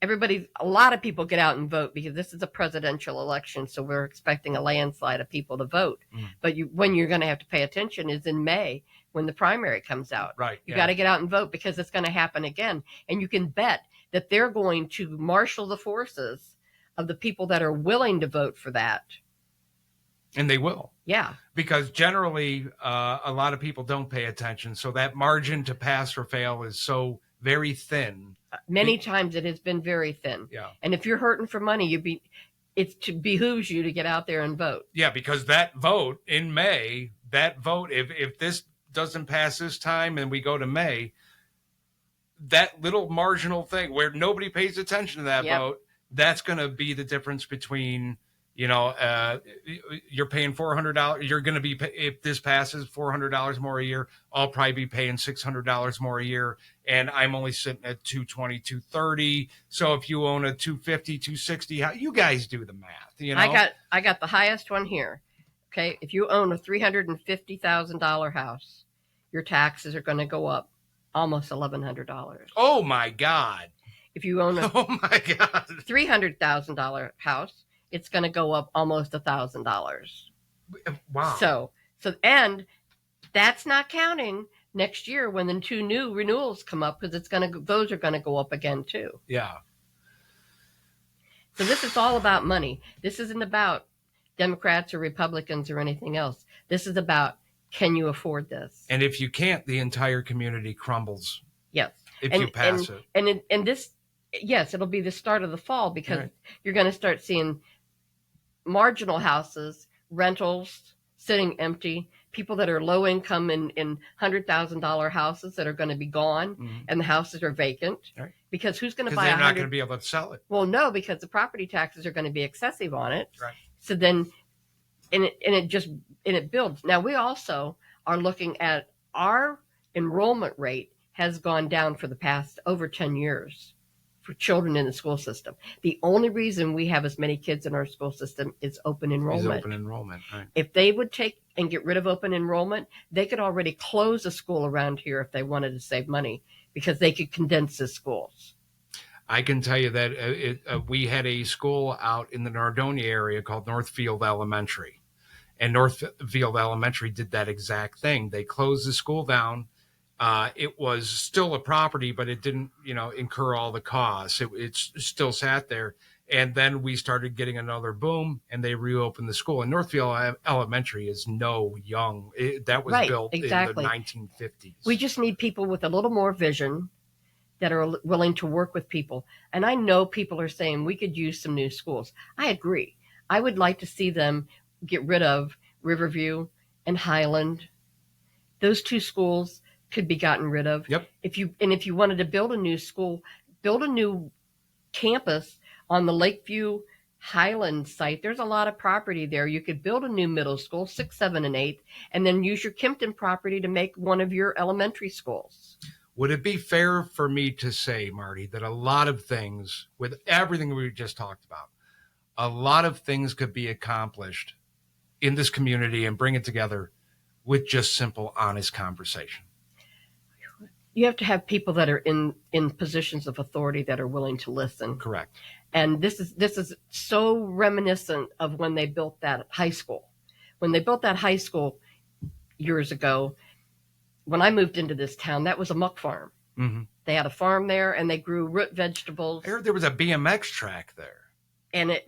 A lot of people get out and vote because this is a presidential election, so we're expecting a landslide of people to vote. Mm. But when you're going to have to pay attention is in May when the primary comes out. Right. You got to get out and vote because it's going to happen again. And you can bet that they're going to marshal the forces of the people that are willing to vote for that. And they will. Yeah. Because generally, a lot of people don't pay attention. So that margin to pass or fail is so very thin. Many times it has been very thin. Yeah. And if you're hurting for money, it behooves you to get out there and vote. Yeah, because that vote in May, if this doesn't pass this time and we go to May, that little marginal thing where nobody pays attention to that vote, that's going to be the difference between, you're paying $400. You're going to be, if this passes, $400 more a year. I'll probably be paying $600 more a year. And I'm only sitting at $220, $230. So if you own a $250, $260, you guys do the math. I got the highest one here. Okay. If you own a $350,000 house, your taxes are going to go up almost $1,100. Oh my God. If you own a $300,000 house, it's going to go up almost $1,000. Wow. And that's not counting next year when the 2 new renewals come up, because those are going to go up again too. Yeah. So this is all about money. This isn't about Democrats or Republicans or anything else. This is about, can you afford this? And if you can't, the entire community crumbles. Yes. If you pass it. And this, yes, it'll be the start of the fall, because you're going to start seeing marginal houses, rentals sitting empty, people that are low income in $100,000 houses that are going to be gone, and the houses are vacant. Right. Because who's going to buy? Because they're not going to be able to sell it. Well, no, because the property taxes are going to be excessive on it. Right. So then, and it builds. Now we also are looking at our enrollment rate has gone down for the past over 10 years for children in the school system. The only reason we have as many kids in our school system is open enrollment. Open enrollment, right. If they would take and get rid of open enrollment, they could already close a school around here if they wanted to save money, because they could condense the schools. I can tell you that we had a school out in the Nardonia area called Northfield Elementary. And Northfield Elementary did that exact thing. They closed the school down. It was still a property, but it didn't, incur all the costs. It still sat there. And then we started getting another boom, and they reopened the school. And Northfield Elementary is young. That was built in the 1950s. We just need people with a little more vision that are willing to work with people. And I know people are saying we could use some new schools. I agree. I would like to see them get rid of Riverview and Highland. Those 2 schools could be gotten rid of. Yep. If you wanted to build a new school, build a new campus on the Lakeview Highland site. There's a lot of property there. You could build a new middle school, 6, 7, and 8, and then use your Kimpton property to make one of your elementary schools. Would it be fair for me to say, Marty, that a lot of things, with everything we just talked about, a lot of things could be accomplished in this community and bring it together with just simple, honest conversation? You have to have people that are in positions of authority that are willing to listen. Correct. And this is so reminiscent of when they built that high school. When they built that high school years ago, when I moved into this town, that was a muck farm. Mm-hmm. They had a farm there, and they grew root vegetables. I heard there was a BMX track there. And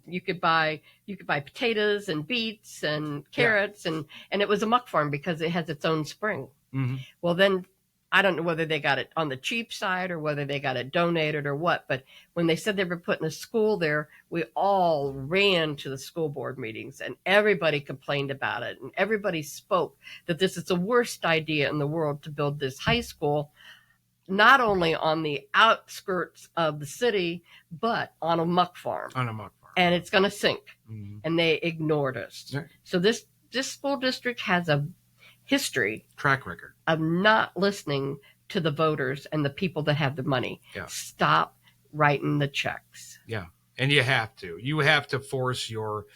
you could buy potatoes and beets and carrots, and it was a muck farm because it has its own spring. Mm-hmm. Well, then I don't know whether they got it on the cheap side or whether they got it donated or what, but when they said they were putting a school there, we all ran to the school board meetings, and everybody complained about it, and everybody spoke that this is the worst idea in the world to build this high school, not only on the outskirts of the city, but on a muck farm. On a muck farm. And it's going to sink. Mm-hmm. And they ignored us. Yeah. So this school district has a track record of not listening to the voters and the people that have the money. Yeah. Stop writing the checks. Yeah. And you have to force your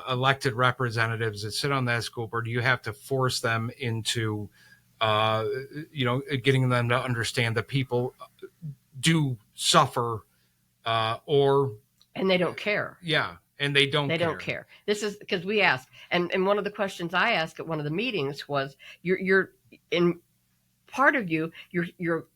elected representatives that sit on that school board. You have to force them into, getting them to understand that people do suffer, and they don't care. Yeah. And they don't care. This is because we ask, and one of the questions I asked at one of the meetings was, you're in part of you're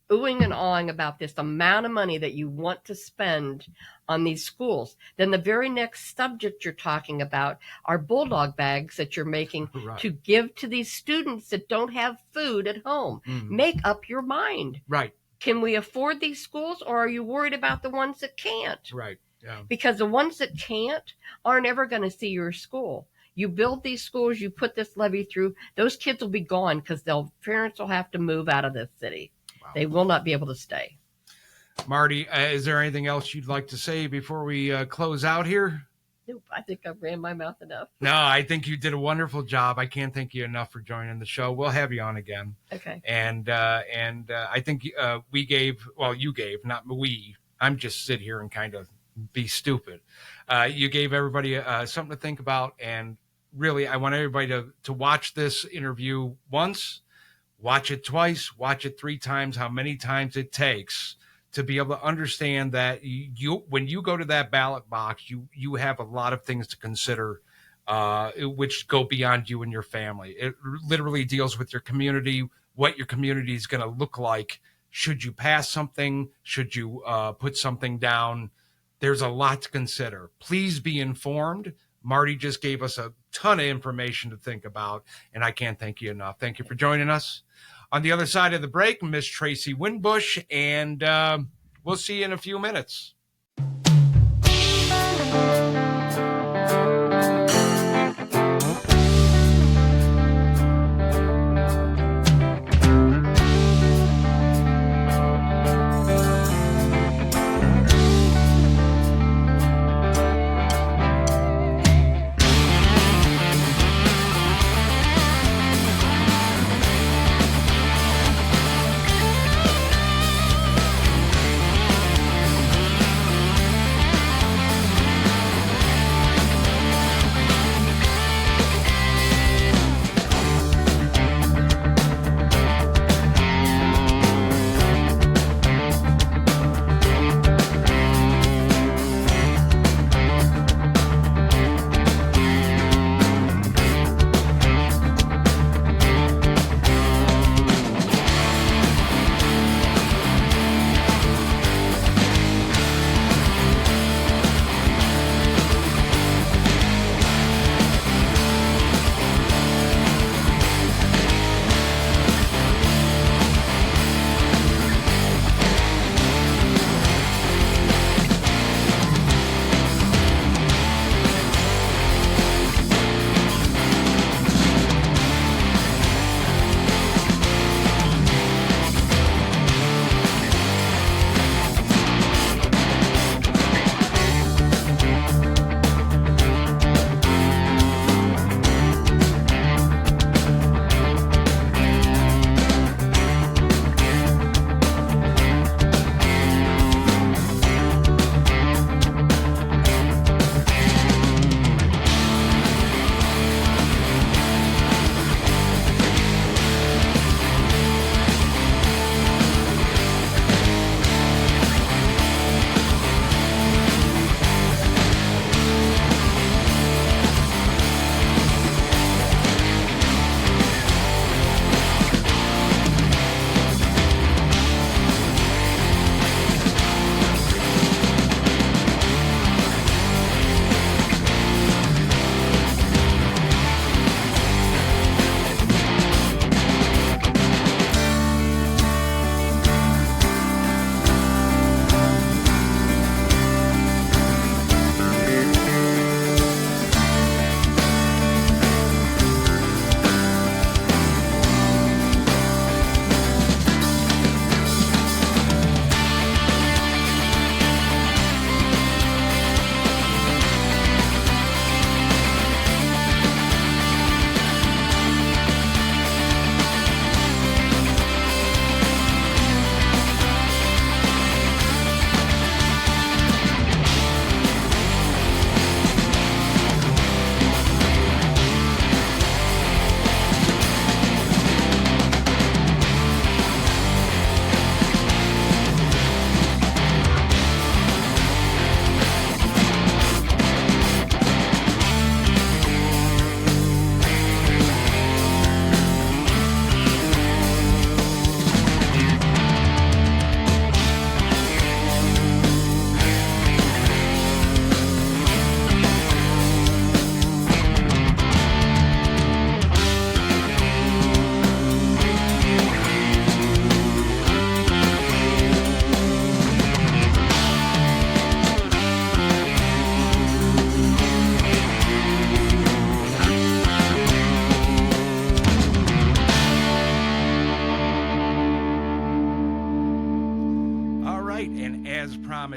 oohing and awing about this amount of money that you want to spend on these schools. Then the very next subject you're talking about are bulldog bags that you're making to give to these students that don't have food at home. Mm-hmm. Make up your mind. Right. can we afford these schools, or are you worried about the ones that can't? Right. Yeah. Because the ones that can't aren't ever going to see your school. You build these schools, you put this levy through, those kids will be gone because their parents will have to move out of this city. Wow. They will not be able to stay. Marty, is there anything else you'd like to say before we close out here? Nope, I think I've ran my mouth enough. No, I think you did a wonderful job. I can't thank you enough for joining the show. We'll have you on again. Okay. And I think you gave, not we. I'm just sit here and kind of be stupid. You gave everybody something to think about, and really, I want everybody to watch this interview once, watch it twice, watch it 3 times, how many times it takes to be able to understand that when you go to that ballot box, you have a lot of things to consider, which go beyond you and your family. It literally deals with your community, what your community is going to look like. Should you pass something? Should you put something down? There's a lot to consider. Please be informed. Marty just gave us a ton of information to think about, and I can't thank you enough. Thank you for joining us. On the other side of the break, Miss Tracey Winbush, and we'll see you in a few minutes.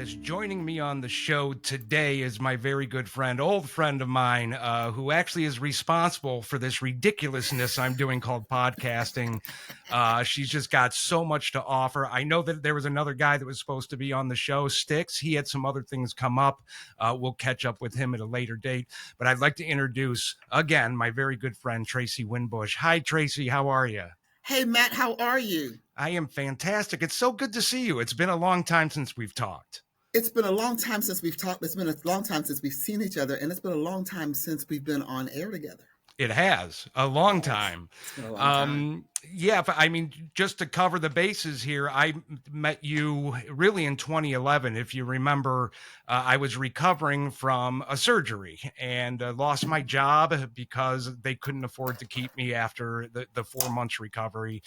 promised, joining me on the show today is my very good friend, old friend of mine, who actually is responsible for this ridiculousness I'm doing called podcasting. She's just got so much to offer. I know that there was another guy that was supposed to be on the show, Sticks. He had some other things come up. We'll catch up with him at a later date. But I'd like to introduce, again, my very good friend, Tracey Winbush. Hi, Tracey. How are you? Hey, Matt, how are you? I am fantastic. It's so good to see you. It's been a long time since we've talked. It's been a long time since we've talked. It's been a long time since we've seen each other, and it's been a long time since we've been on air together. It has a long time. It's been a long time. Yeah, I mean, just to cover the bases here, I met you really in 2011. If you remember, I was recovering from a surgery and lost my job because they couldn't afford to keep me after the 4 months recovery.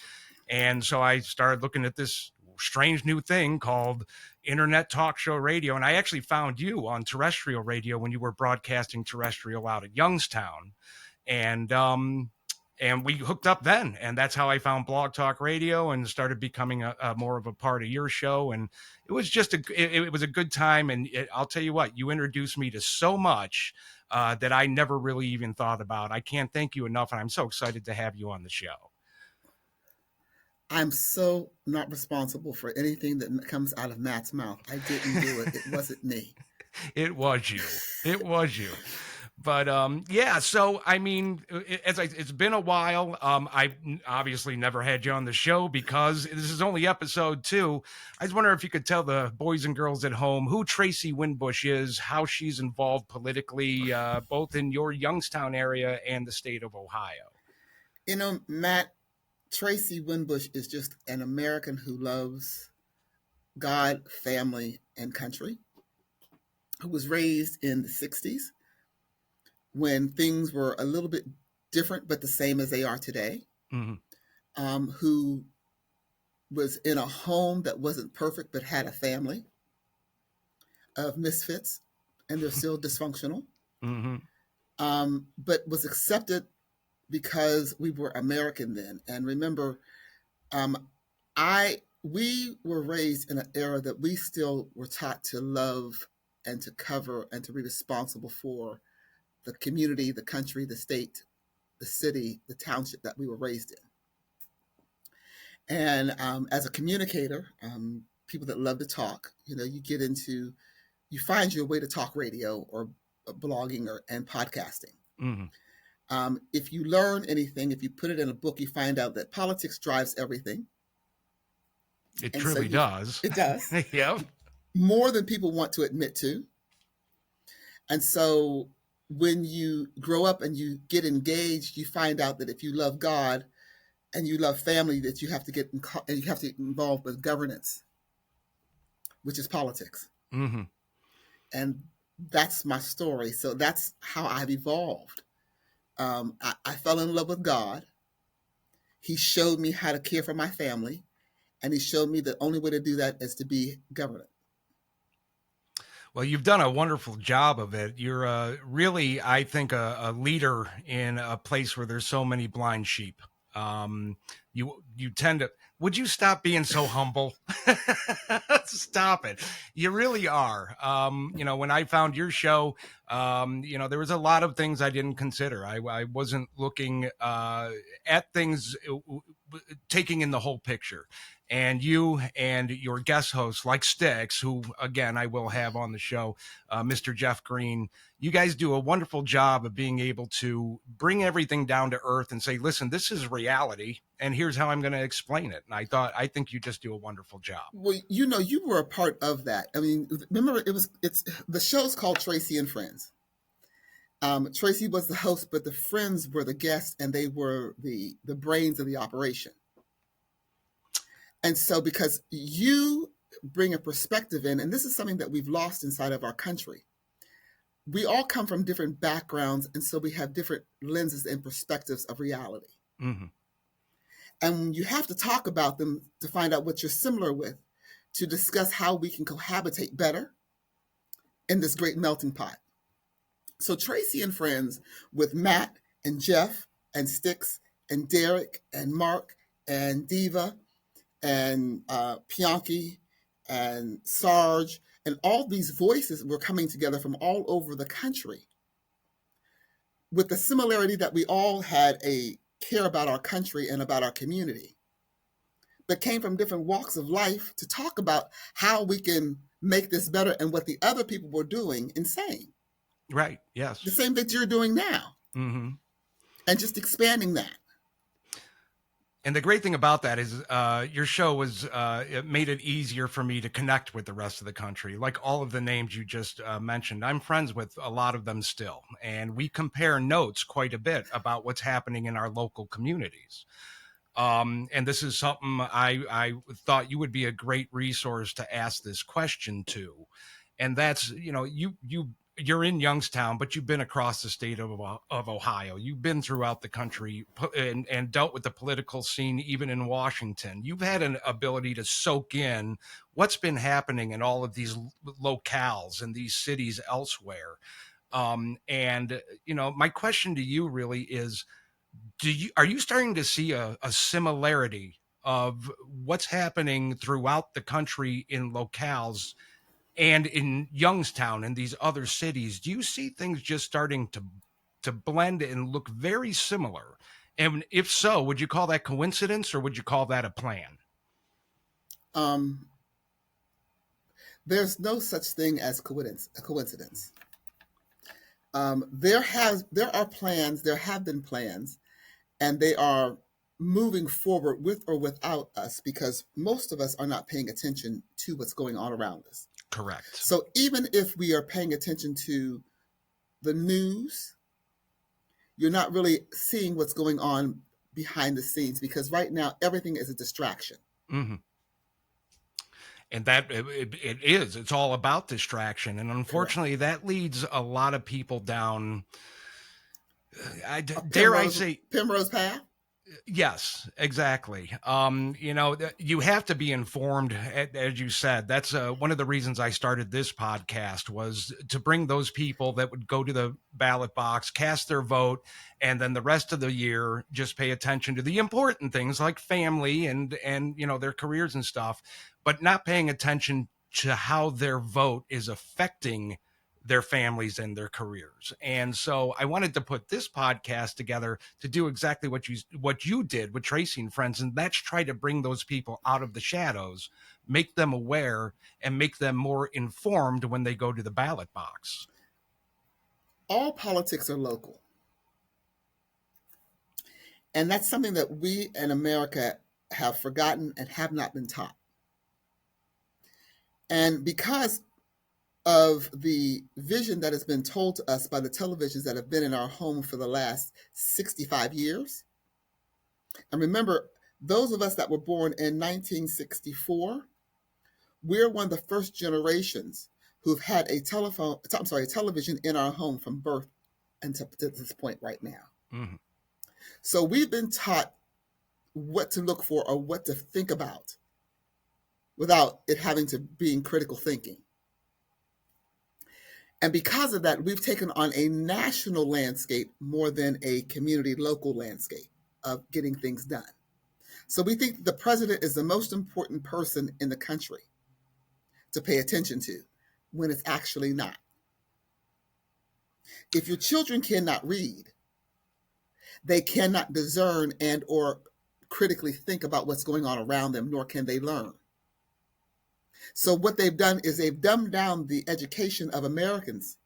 And so I started looking at this strange new thing called internet talk show radio. And I actually found you on terrestrial radio when you were broadcasting terrestrial out at Youngstown. And we hooked up then, and that's how I found Blog Talk Radio and started becoming a more of a part of your show. And it was just it was a good time. And I'll tell you what, you introduced me to so much that I never really even thought about. I can't thank you enough, and I'm so excited to have you on the show. I'm so not responsible for anything that comes out of Matt's mouth. I didn't do it. It wasn't me. It was you. It was you. But yeah, so I mean, it's been a while. I obviously never had you on the show because this is only episode 2. I just wonder if you could tell the boys and girls at home who Tracey Winbush is, how she's involved politically, both in your Youngstown area and the state of Ohio. You know, Matt, Tracey Winbush is just an American who loves God, family, and country, who was raised in the 60s when things were a little bit different, but the same as they are today, who was in a home that wasn't perfect, but had a family of misfits, and they're still dysfunctional, but was accepted because we were American then. And remember, we were raised in an era that we still were taught to love and to cover and to be responsible for the community, the country, the state, the city, the township that we were raised in. And as a communicator, people that love to talk, you know, you find your way to talk radio or blogging and podcasting. If you learn anything, if you put it in a book, you find out that politics drives everything. It truly does. It does. Yeah. More than people want to admit to. And so when you grow up and you get engaged, you find out that if you love God and you love family, that you have to get involved with governance, which is politics. And that's my story. So that's how I've evolved. I fell in love with God. He showed me how to care for my family, and he showed me the only way to do that is to be government. Well, you've done a wonderful job of it. You're really, I think, a leader in a place where there's so many blind sheep. You tend to. Would you stop being so humble? Stop it. You really are. You know, when I found your show, you know, there was a lot of things I didn't consider. I wasn't looking at things, taking in the whole picture. And you and your guest hosts like Sticks, who, again, I will have on the show, Mr. Jeff Green, you guys do a wonderful job of being able to bring everything down to earth and say, listen, this is reality, and here's how I'm going to explain it. And I think you just do a wonderful job. Well, you know, you were a part of that. I mean, remember, it's the show's called Tracey and Friends. Tracey was the host, but the friends were the guests, and they were the brains of the operation. And so because you bring a perspective in, and this is something that we've lost inside of our country, we all come from different backgrounds, and so we have different lenses and perspectives of reality. And you have to talk about them to find out what you're similar with, to discuss how we can cohabitate better in this great melting pot. So Tracey and Friends with Matt and Jeff and Sticks and Derek and Mark and Diva and Pianki and Sarge And all these voices were coming together from all over the country with the similarity that we all had a care about our country and about our community, but came from different walks of life to talk about how we can make this better and what the other people were doing and saying. Right. Yes. The same that you're doing now. Mm-hmm. And just expanding that. And the great thing about that is your show was it made it easier for me to connect with the rest of the country. Like all of the names you just mentioned, I'm friends with a lot of them still. And we compare notes quite a bit about what's happening in our local communities. And this is something I thought you would be a great resource to ask this question to. And that's, you're in Youngstown, but you've been across the state of Ohio. You've been throughout the country and dealt with the political scene, even in Washington. You've had an ability to soak in what's been happening in all of these locales and these cities elsewhere. My question to you really is, are you starting to see a similarity of what's happening throughout the country in locales and in Youngstown and these other cities? Do you see things just starting to blend and look very similar? And if so, would you call that coincidence or would you call that a plan? There's no such thing as coincidence. There are plans, there have been plans, and they are moving forward with or without us because most of us are not paying attention to what's going on around us. Correct. So even if we are paying attention to the news, you're not really seeing what's going on behind the scenes because right now everything is a distraction. Mm-hmm. And that it is. It's all about distraction. And unfortunately, that leads a lot of people down, Primrose Path? Yes, exactly. You have to be informed, as you said. That's one of the reasons I started this podcast was to bring those people that would go to the ballot box, cast their vote, and then the rest of the year just pay attention to the important things like family and their careers and stuff, but not paying attention to how their vote is affecting their families and their careers. And so I wanted to put this podcast together to do exactly what you did with Tracey and Friends, and that's try to bring those people out of the shadows, make them aware, and make them more informed when they go to the ballot box. All politics are local. And that's something that we in America have forgotten and have not been taught. And because of the vision that has been told to us by the televisions that have been in our home for the last 65 years. And remember, those of us that were born in 1964, we're one of the first generations who've had a television in our home from birth until this point right now. Mm-hmm. So we've been taught what to look for or what to think about without it having to be in critical thinking. And because of that, we've taken on a national landscape more than a community local landscape of getting things done. So we think the president is the most important person in the country to pay attention to when it's actually not. If your children cannot read, they cannot discern and or critically think about what's going on around them, nor can they learn. So what they've done is they've dumbed down the education of Americans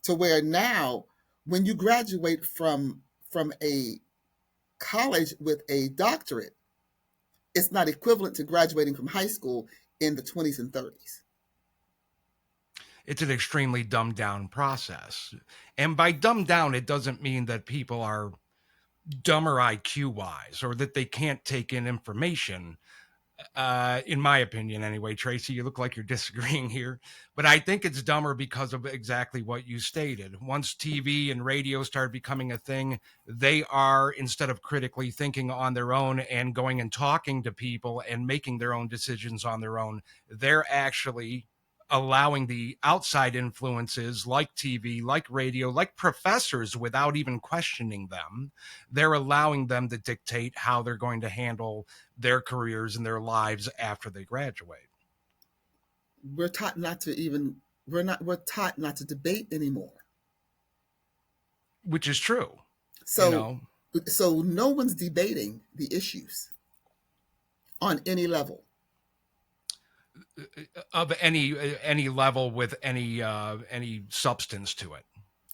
to where now when you graduate from a college with a doctorate, it's not equivalent to graduating from high school in the 20s and 30s. It's an extremely dumbed down process. And by dumbed down, it doesn't mean that people are dumber IQ wise or that they can't take in information. In my opinion, anyway. Tracey, you look like you're disagreeing here, but I think it's dumber because of exactly what you stated. Once TV and radio started becoming a thing, they are, instead of critically thinking on their own and going and talking to people and making their own decisions on their own, they're actually allowing the outside influences like TV, like radio, like professors without even questioning them. They're allowing them to dictate how they're going to handle their careers and their lives after they graduate. we're taught not to even we're taught not to debate anymore. Which is true. So so no one's debating the issues on any level. Of any level with any substance to it.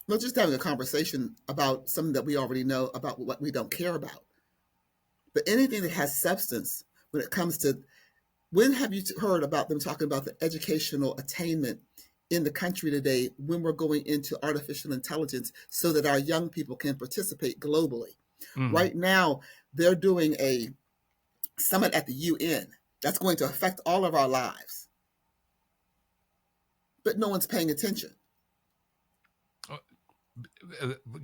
We're just having a conversation about something that we already know about, what we don't care about. But anything that has substance, when it comes to, when have you heard about them talking about the educational attainment in the country today when we're going into artificial intelligence so that our young people can participate globally? Mm-hmm. Right now, they're doing a summit at the UN that's going to affect all of our lives. But no one's paying attention.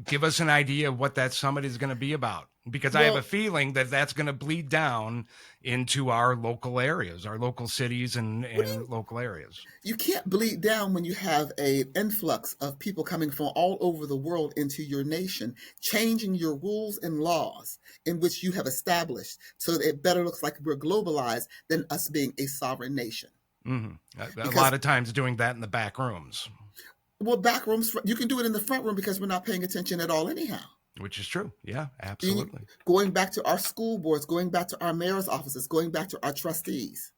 Give us an idea of what that summit is going to be about, because I have a feeling that that's going to bleed down into our local areas, our local cities and local areas. You can't bleed down when you have an influx of people coming from all over the world into your nation, changing your rules and laws in which you have established so that it better looks like we're globalized than us being a sovereign nation. Mm-hmm. A lot of times doing that in the back rooms. Well, back rooms, you can do it in the front room because we're not paying attention at all anyhow. Which is true. Yeah, absolutely. Going back to our school boards, going back to our mayor's offices, going back to our trustees.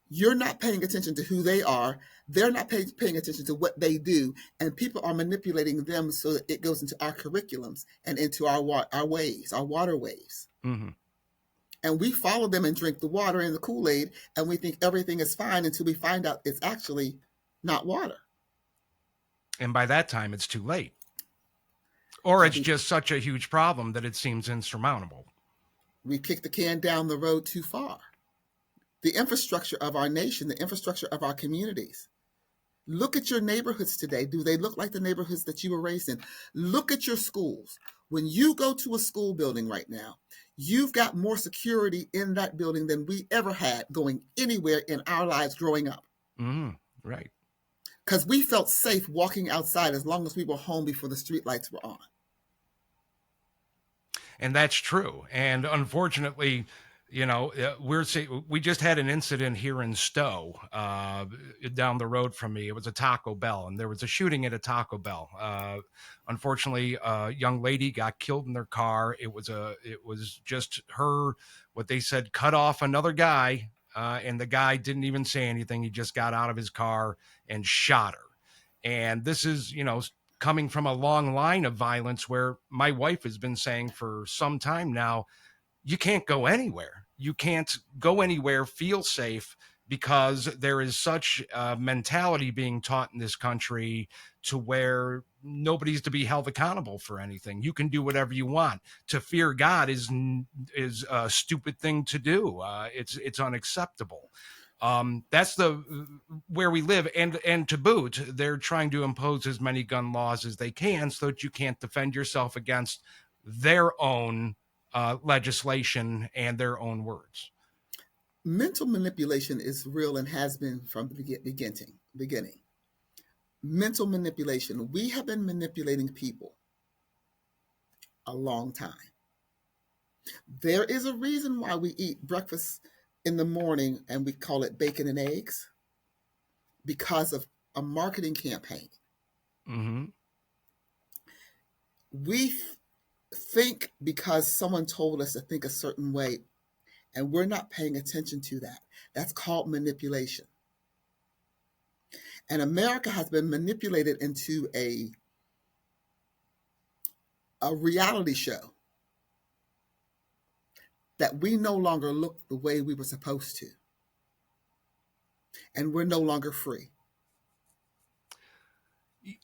You're not paying attention to who they are. They're not paying attention to what they do. And people are manipulating them so that it goes into our curriculums and into our ways, our waterways. Mm-hmm. And we follow them and drink the water and the Kool-Aid, and we think everything is fine until we find out it's actually not water. And by that time, it's too late. Or it's just such a huge problem that it seems insurmountable. We kicked the can down the road too far. The infrastructure of our nation, the infrastructure of our communities. Look at your neighborhoods today. Do they look like the neighborhoods that you were raised in? Look at your schools. When you go to a school building right now, you've got more security in that building than we ever had going anywhere in our lives growing up. Right. Because we felt safe walking outside as long as we were home before the streetlights were on. And that's true. And unfortunately, we just had an incident here in Stow, down the road from me. It was a Taco Bell, and there was a shooting at a Taco Bell. Unfortunately, a young lady got killed in their car. It was just her, what they said, cut off another guy. And the guy didn't even say anything. He just got out of his car and shot her. And this is, coming from a long line of violence where my wife has been saying for some time now, you can't go anywhere. You can't go anywhere, feel safe, because there is such a mentality being taught in this country to where nobody's to be held accountable for anything. You can do whatever you want. To fear God is a stupid thing to do. It's unacceptable. That's where we live. And to boot, they're trying to impose as many gun laws as they can so that you can't defend yourself against their own legislation and their own words. Mental manipulation is real and has been from the beginning. Mental manipulation. We have been manipulating people a long time. There is a reason why we eat breakfast in the morning and we call it bacon and eggs, because of a marketing campaign. Mm-hmm. We think because someone told us to think a certain way, and we're not paying attention to that. That's called manipulation. And America has been manipulated into a reality show that we no longer look the way we were supposed to. And we're no longer free.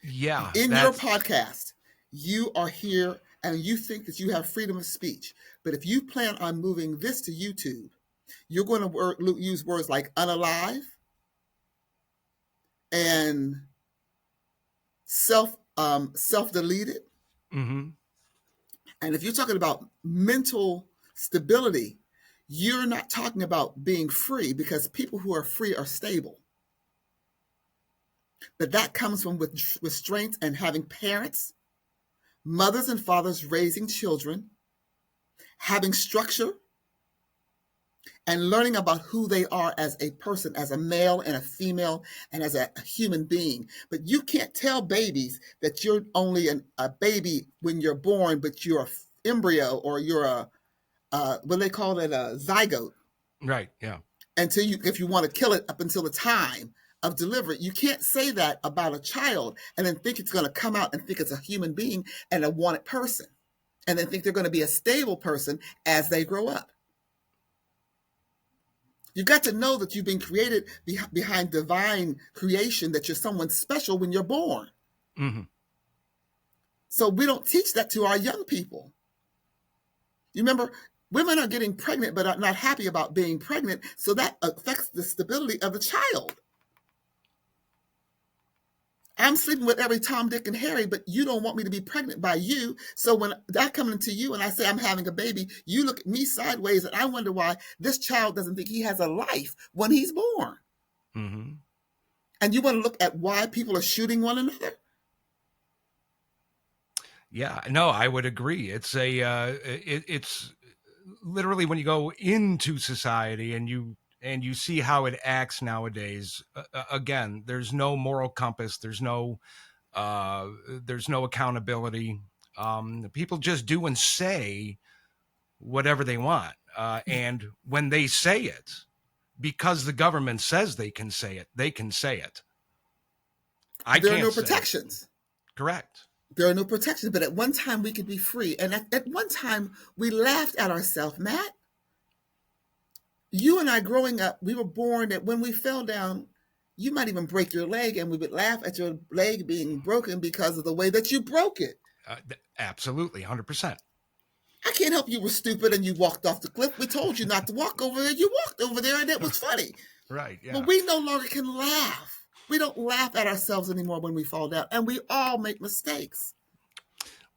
Yeah. In your podcast, you are here and you think that you have freedom of speech. But if you plan on moving this to YouTube, you're going to use words like unalive and self-deleted. Mm-hmm. And if you're talking about mental stability, you're not talking about being free, because people who are free are stable. But that comes from restraint and having parents, mothers and fathers raising children, having structure, and learning about who they are as a person, as a male and a female, and as a human being. But you can't tell babies that you're only a baby when you're born, but you're an embryo, or you're what they call it, a zygote. Right. Yeah. Until if you want to kill it up until the time of delivery. You can't say that about a child and then think it's going to come out and think it's a human being and a wanted person, and then think they're going to be a stable person as they grow up. You've got to know that you've been created behind divine creation, that you're someone special when you're born. Mm-hmm. So we don't teach that to our young people. You remember, women are getting pregnant but are not happy about being pregnant, so that affects the stability of the child. I'm sleeping with every Tom, Dick, and Harry, but you don't want me to be pregnant by you. So when I come into you and I say I'm having a baby, you look at me sideways, and I wonder why this child doesn't think he has a life when he's born. Mm-hmm. And you want to look at why people are shooting one another? Yeah, no, I would agree. It's it's literally when you go into society and you see how it acts nowadays. Again, there's no moral compass. There's no accountability. People just do and say whatever they want, and when they say it, because the government says they can say it, they can say it. There are no protections. Correct. There are no protections, but at one time we could be free. And at one time we laughed at ourselves, Matt. You and I growing up, we were born that when we fell down, you might even break your leg, and we would laugh at your leg being broken because of the way that you broke it. Absolutely, 100%. I can't help you were stupid and you walked off the cliff. We told you not to walk over there. You walked over there, and it was funny. Right, yeah. But we no longer can laugh. We don't laugh at ourselves anymore when we fall down, and we all make mistakes.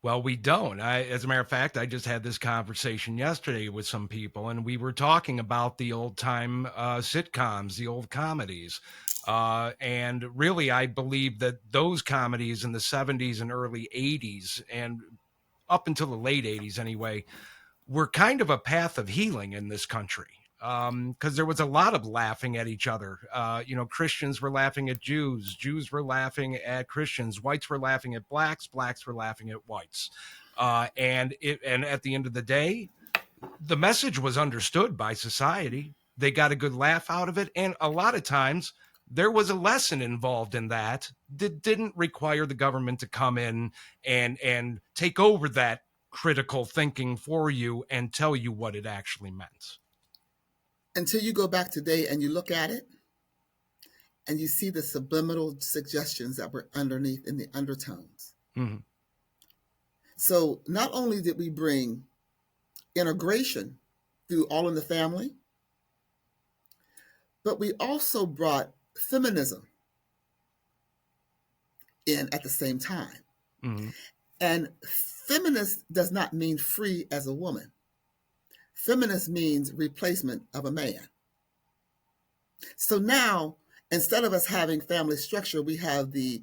Well, we don't. As a matter of fact, I just had this conversation yesterday with some people, and we were talking about the old time sitcoms, the old comedies. And really, I believe that those comedies in the 70s and early 80s, and up until the late 80s anyway, were kind of a path of healing in this country. Because there was a lot of laughing at each other. Christians were laughing at Jews. Jews were laughing at Christians. Whites were laughing at blacks. Blacks were laughing at whites. And at the end of the day, the message was understood by society. They got a good laugh out of it. And a lot of times there was a lesson involved in that didn't require the government to come in and take over that critical thinking for you and tell you what it actually meant. Until you go back today and you look at it and you see the subliminal suggestions that were underneath in the undertones. Mm-hmm. So not only did we bring integration through All in the Family, but we also brought feminism in at the same time. Mm-hmm. And feminist does not mean free as a woman. Feminist means replacement of a man. So now, instead of us having family structure, we have the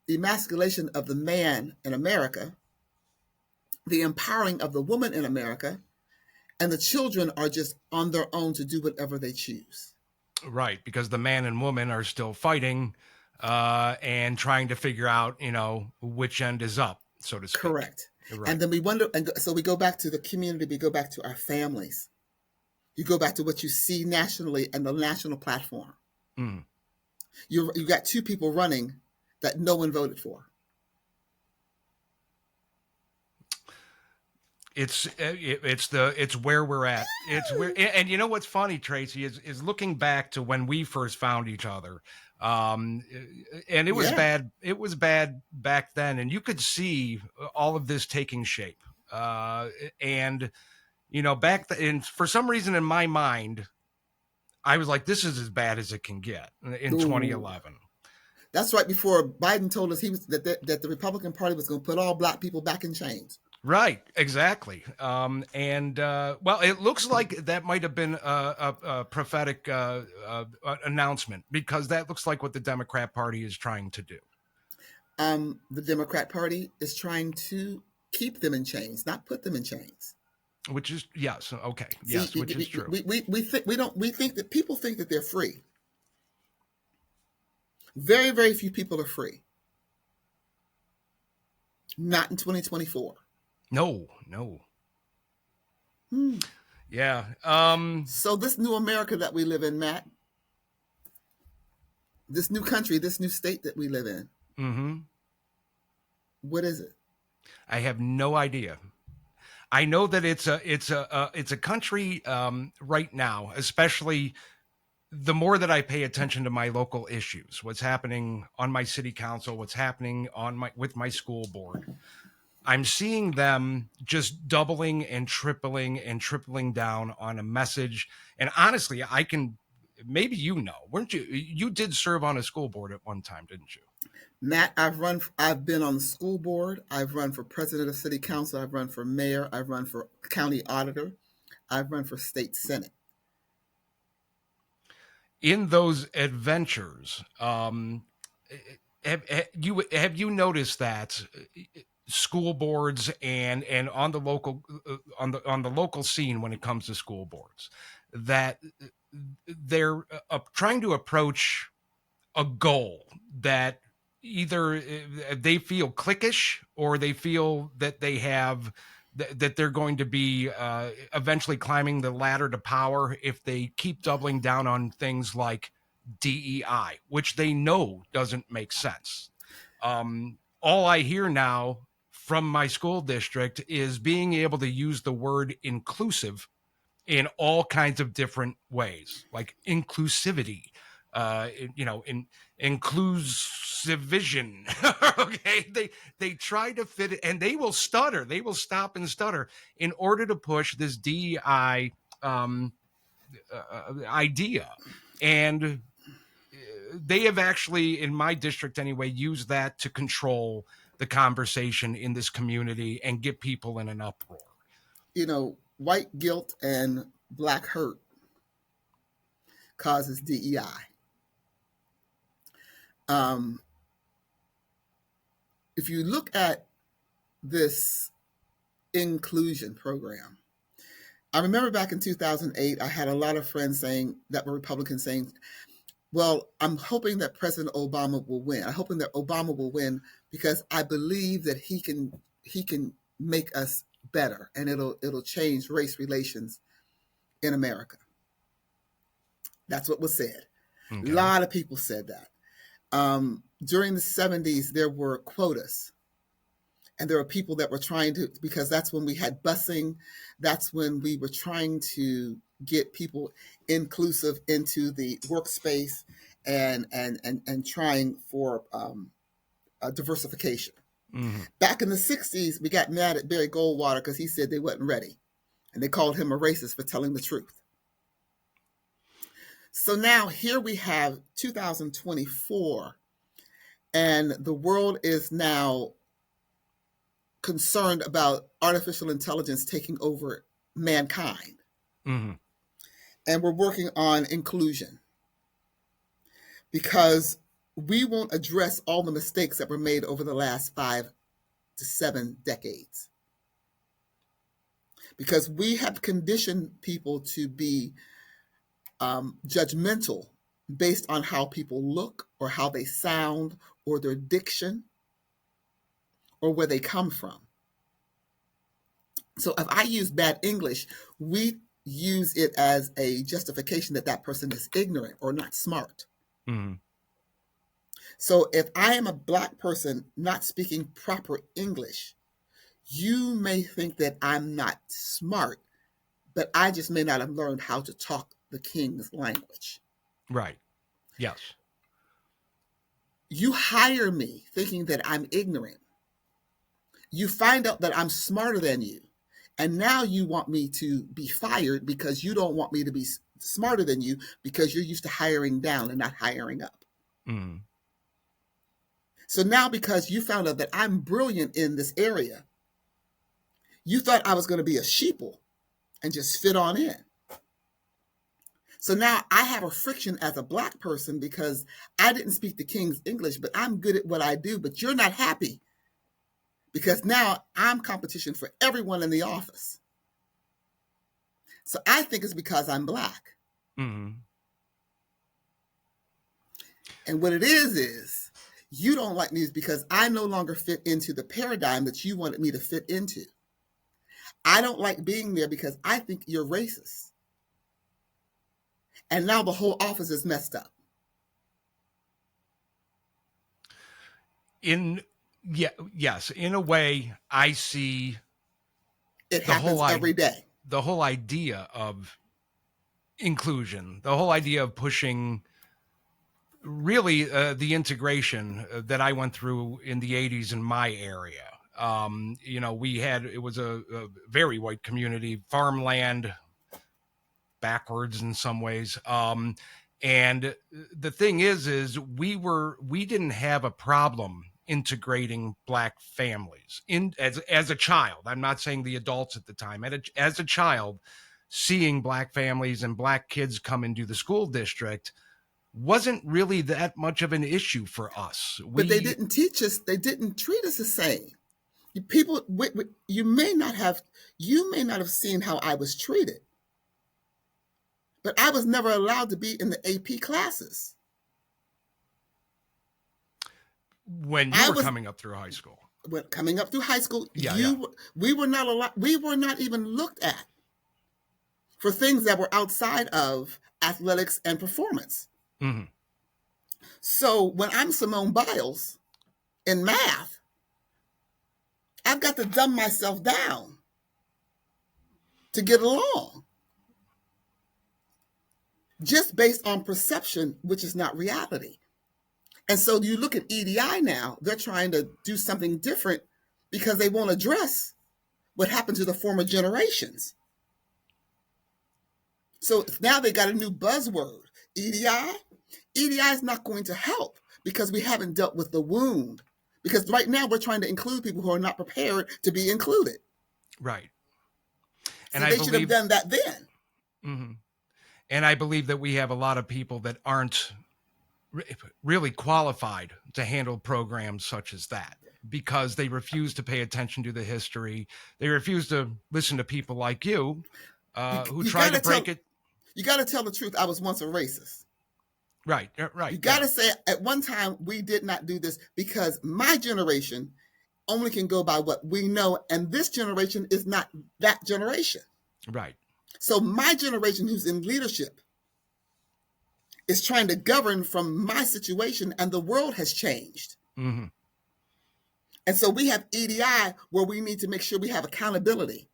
emasculation of the man in America, the empowering of the woman in America, and the children are just on their own to do whatever they choose. Right, because the man and woman are still fighting and trying to figure out, which end is up, so to speak. Correct. Right. And then we wonder, and so we go back to the community, we go back to our families. You go back to what you see nationally and the national platform. Mm. You got two people running that no one voted for. It's where we're at. It's where, and you know what's funny, Tracey, is looking back to when we first found each other. And it was bad. It was bad back then, and you could see all of this taking shape. And back then, for some reason in my mind, I was like, "This is as bad as it can get." In 2011. That's right before Biden told us that the Republican Party was going to put all black people back in chains. Right, exactly. Well, it looks like that might have been a prophetic announcement, because that looks like what the Democrat Party is trying to do. The Democrat Party is trying to keep them in chains, not put them in chains. Which is, yes, okay, See, yes, which is true. we think that people think that they're free. Very, very few people are free. Not in 2024. No. Yeah. So this new America that we live in, Matt, this new country, this new state that we live in, Mm-hmm. what is it? I have no idea. I know that it's a country right now, especially the more that I pay attention to my local issues, what's happening on my city council, what's happening with my school board. I'm seeing them just doubling and tripling down on a message. And honestly, maybe weren't you? You did serve on a school board at one time, didn't you? Matt, I've been on the school board. I've run for president of city council. I've run for mayor. I've run for county auditor. I've run for state senate. In those adventures, have you noticed that school boards and on the local on the local scene, when it comes to school boards, that they're trying to approach a goal that either they feel cliquish or they feel that they have that they're going to be eventually climbing the ladder to power if they keep doubling down on things like DEI, which they know doesn't make sense. All I hear now from my school district is being able to use the word inclusive in all kinds of different ways, like inclusivity, in inclusive vision. Okay, they try to fit it, and they will stutter. They will stop and stutter in order to push this DEI idea, and they have actually, in my district anyway, used that to control the conversation in this community and get people in an uproar. White guilt and black hurt causes DEI. If you look at this inclusion program, I remember back in 2008, I had a lot of friends that were Republicans saying, well, I'm hoping that President Obama will win. I'm hoping that Obama will win because I believe that he can make us better and it'll change race relations in America. That's what was said. Okay. A lot of people said that. During the 70s, there were quotas. And there were people that were trying to, because that's when we had busing. That's when we were trying to get people inclusive into the workspace and trying for diversification. Mm-hmm. Back in the 60s, we got mad at Barry Goldwater because he said they wasn't ready. And they called him a racist for telling the truth. So now here we have 2024, and the world is now concerned about artificial intelligence taking over mankind. Mm-hmm. And we're working on inclusion because we won't address all the mistakes that were made over the last 5 to 7 decades. Because we have conditioned people to be judgmental based on how people look or how they sound or their diction or where they come from. So if I use bad English, we use it as a justification that person is ignorant or not smart. Mm-hmm. So if I am a Black person not speaking proper English, you may think that I'm not smart, but I just may not have learned how to talk the King's language. Right. Yes. You hire me thinking that I'm ignorant. You find out that I'm smarter than you. And now you want me to be fired because you don't want me to be smarter than you because you're used to hiring down and not hiring up. Mm. So now because you found out that I'm brilliant in this area, you thought I was going to be a sheeple and just fit on in. So now I have a friction as a Black person because I didn't speak the King's English, but I'm good at what I do, but you're not happy because now I'm competition for everyone in the office. So I think it's because I'm Black. Mm-hmm. And what it is you don't like me because I no longer fit into the paradigm that you wanted me to fit into. I don't like being there because I think you're racist. And now the whole office is messed up. Yes, in a way, I see it happens every day. The whole idea of inclusion, the whole idea of pushing really the integration that I went through in the 80s in my area. It was a very white community, farmland, backwards in some ways. And the thing is we didn't have a problem integrating Black families as a child. I'm not saying the adults at the time. As a child, seeing Black families and Black kids come into the school district wasn't really that much of an issue for us. But they didn't teach us. They didn't treat us the same. People, you may not have seen how I was treated, but I was never allowed to be in the AP classes. When you were coming up through high school. When coming up through high school, yeah. We were not allowed. We were not even looked at for things that were outside of athletics and performance. Mm-hmm. So when I'm Simone Biles in math, I've got to dumb myself down to get along, just based on perception, which is not reality. And so you look at EDI now, they're trying to do something different because they won't address what happened to the former generations. So now they got a new buzzword, EDI. EDI is not going to help because we haven't dealt with the wound. Because right now we're trying to include people who are not prepared to be included. Right. And they should have done that then. Mm-hmm. And I believe that we have a lot of people that aren't really qualified to handle programs such as that because they refuse to pay attention to the history. They refuse to listen to people like you who try to break it. You got to tell the truth. I was once a racist. Right. You got to say at one time we did not do this because my generation only can go by what we know. And this generation is not that generation. Right. So my generation who's in leadership is trying to govern from my situation, and the world has changed. Mm-hmm. And so we have EDI where we need to make sure we have accountability.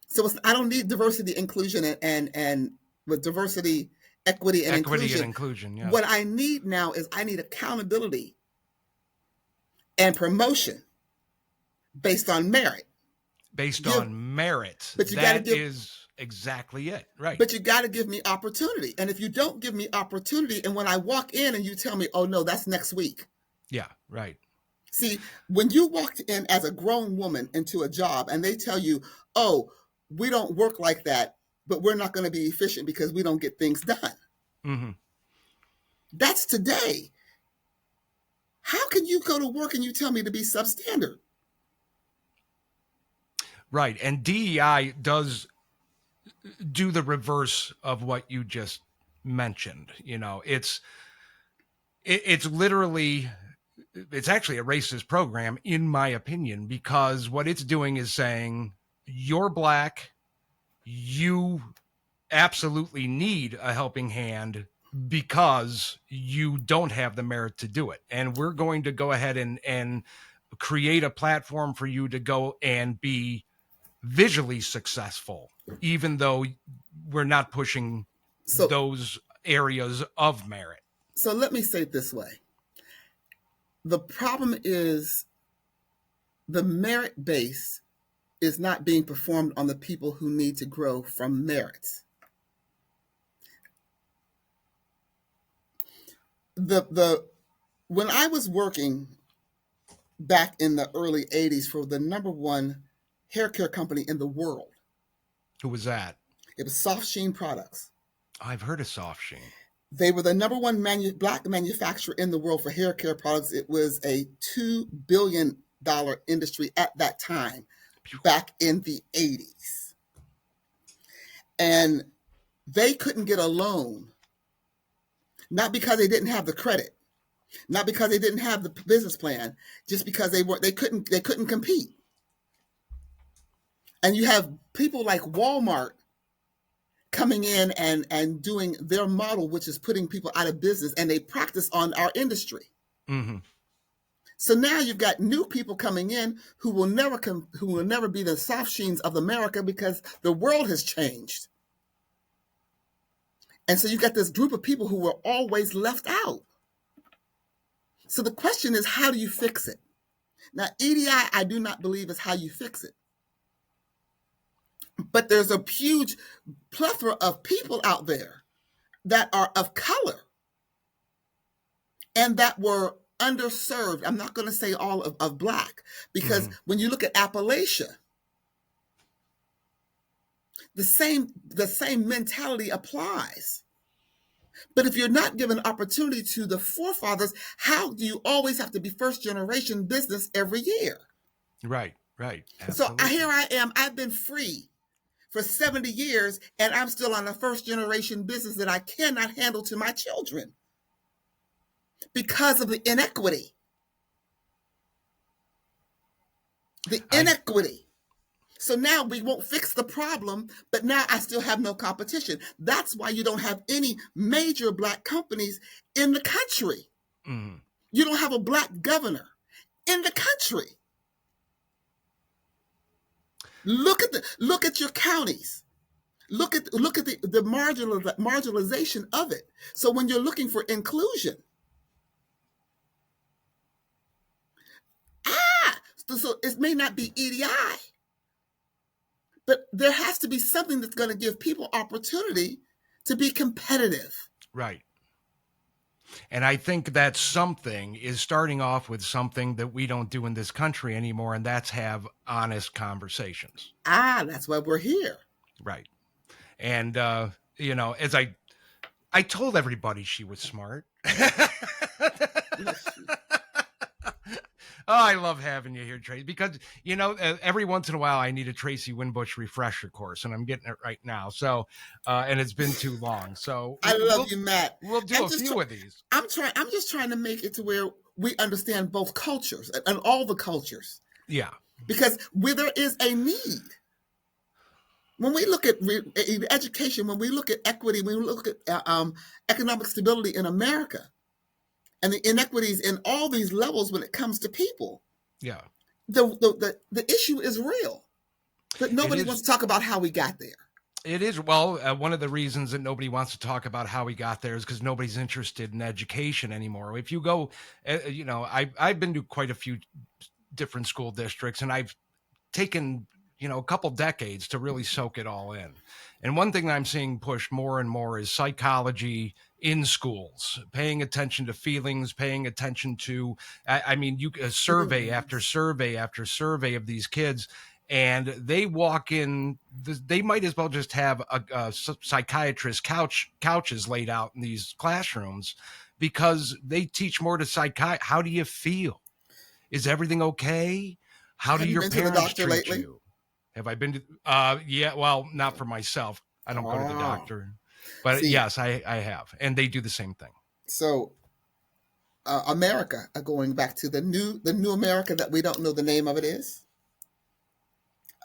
So I don't need diversity, inclusion, and with diversity, equity, and inclusion. Yeah. What I need now is I need accountability and promotion based on merit. On merit. But you got to give. Exactly it. Right. But you got to give me opportunity. And if you don't give me opportunity, and when I walk in and you tell me, oh, no, that's next week. Yeah, right. See, when you walked in as a grown woman into a job and they tell you, oh, we don't work like that, but we're not going to be efficient because we don't get things done. Mm-hmm. That's today. How can you go to work and you tell me to be substandard? Right. And DEI does do the reverse of what you just mentioned. You know, it's literally, it's actually a racist program, in my opinion, because what it's doing is saying, you're Black, you absolutely need a helping hand because you don't have the merit to do it. And we're going to go ahead and create a platform for you to go and be visually successful, even though we're not pushing those areas of merit. So let me say it this way. The problem is the merit base is not being performed on the people who need to grow from merit. When I was working back in the early 80s for the number one hair care company in the world. Who was that? It was Soft Sheen Products. I've heard of Soft Sheen. They were the number one Black manufacturer in the world for hair care products. It was a $2 billion industry at that time, back in the 80s. and they couldn't get a loan, not because they didn't have the credit, not because they didn't have the business plan, just because they couldn't compete. And you have people like Walmart coming in and doing their model, which is putting people out of business, and they practice on our industry. Mm-hmm. So now you've got new people coming in who will never be the soft sheens of America, because the world has changed. And so you got this group of people who were always left out. So the question is, how do you fix it? Now, EDI, I do not believe is how you fix it. But there's a huge plethora of people out there that are of color and that were underserved. I'm not going to say all of Black, because when you look at Appalachia, the same mentality applies. But if you're not given opportunity to the forefathers, how do you always have to be first generation business every year? Right. So here I am. I've been free for 70 years, and I'm still on a first generation business that I cannot handle to my children because of the inequity. So now we won't fix the problem, but now I still have no competition. That's why you don't have any major Black companies in the country. Mm-hmm. You don't have a Black governor in the country. Look at your counties. Look at the marginalization of it. So when you're looking for inclusion, so it may not be EDI, but there has to be something that's going to give people opportunity to be competitive. Right. And I think that something is starting off with something that we don't do in this country anymore, and that's have honest conversations. That's why we're here. Right. And, as I told everybody she was smart. Oh, I love having you here, Tracey, because, every once in a while I need a Tracey Winbush refresher course, and I'm getting it right now. So, and it's been too long. So I love you, Matt. We'll do a few of these. I'm just trying to make it to where we understand both cultures and all the cultures. Yeah. Because where there is a need. When we look at education, when we look at equity, when we look at economic stability in America, and the inequities in all these levels when it comes to people, yeah, the issue is real, but nobody wants to talk about how we got there. It is. Well, one of the reasons that nobody wants to talk about how we got there is because nobody's interested in education anymore. If you go, I've been to quite a few different school districts, and I've taken a couple decades to really soak it all in. And one thing that I'm seeing pushed more and more is psychology in schools, paying attention to feelings, paying attention to, survey after survey after survey of these kids, and they walk in, they might as well just have a psychiatrist couches laid out in these classrooms, because they teach more to how do you feel? Is everything okay? How do your parents treat you? Have I been to, yeah, well, not for myself. I don't go to the doctor, but yes, I have. And they do the same thing. So America, going back to the new America that we don't know the name of it is,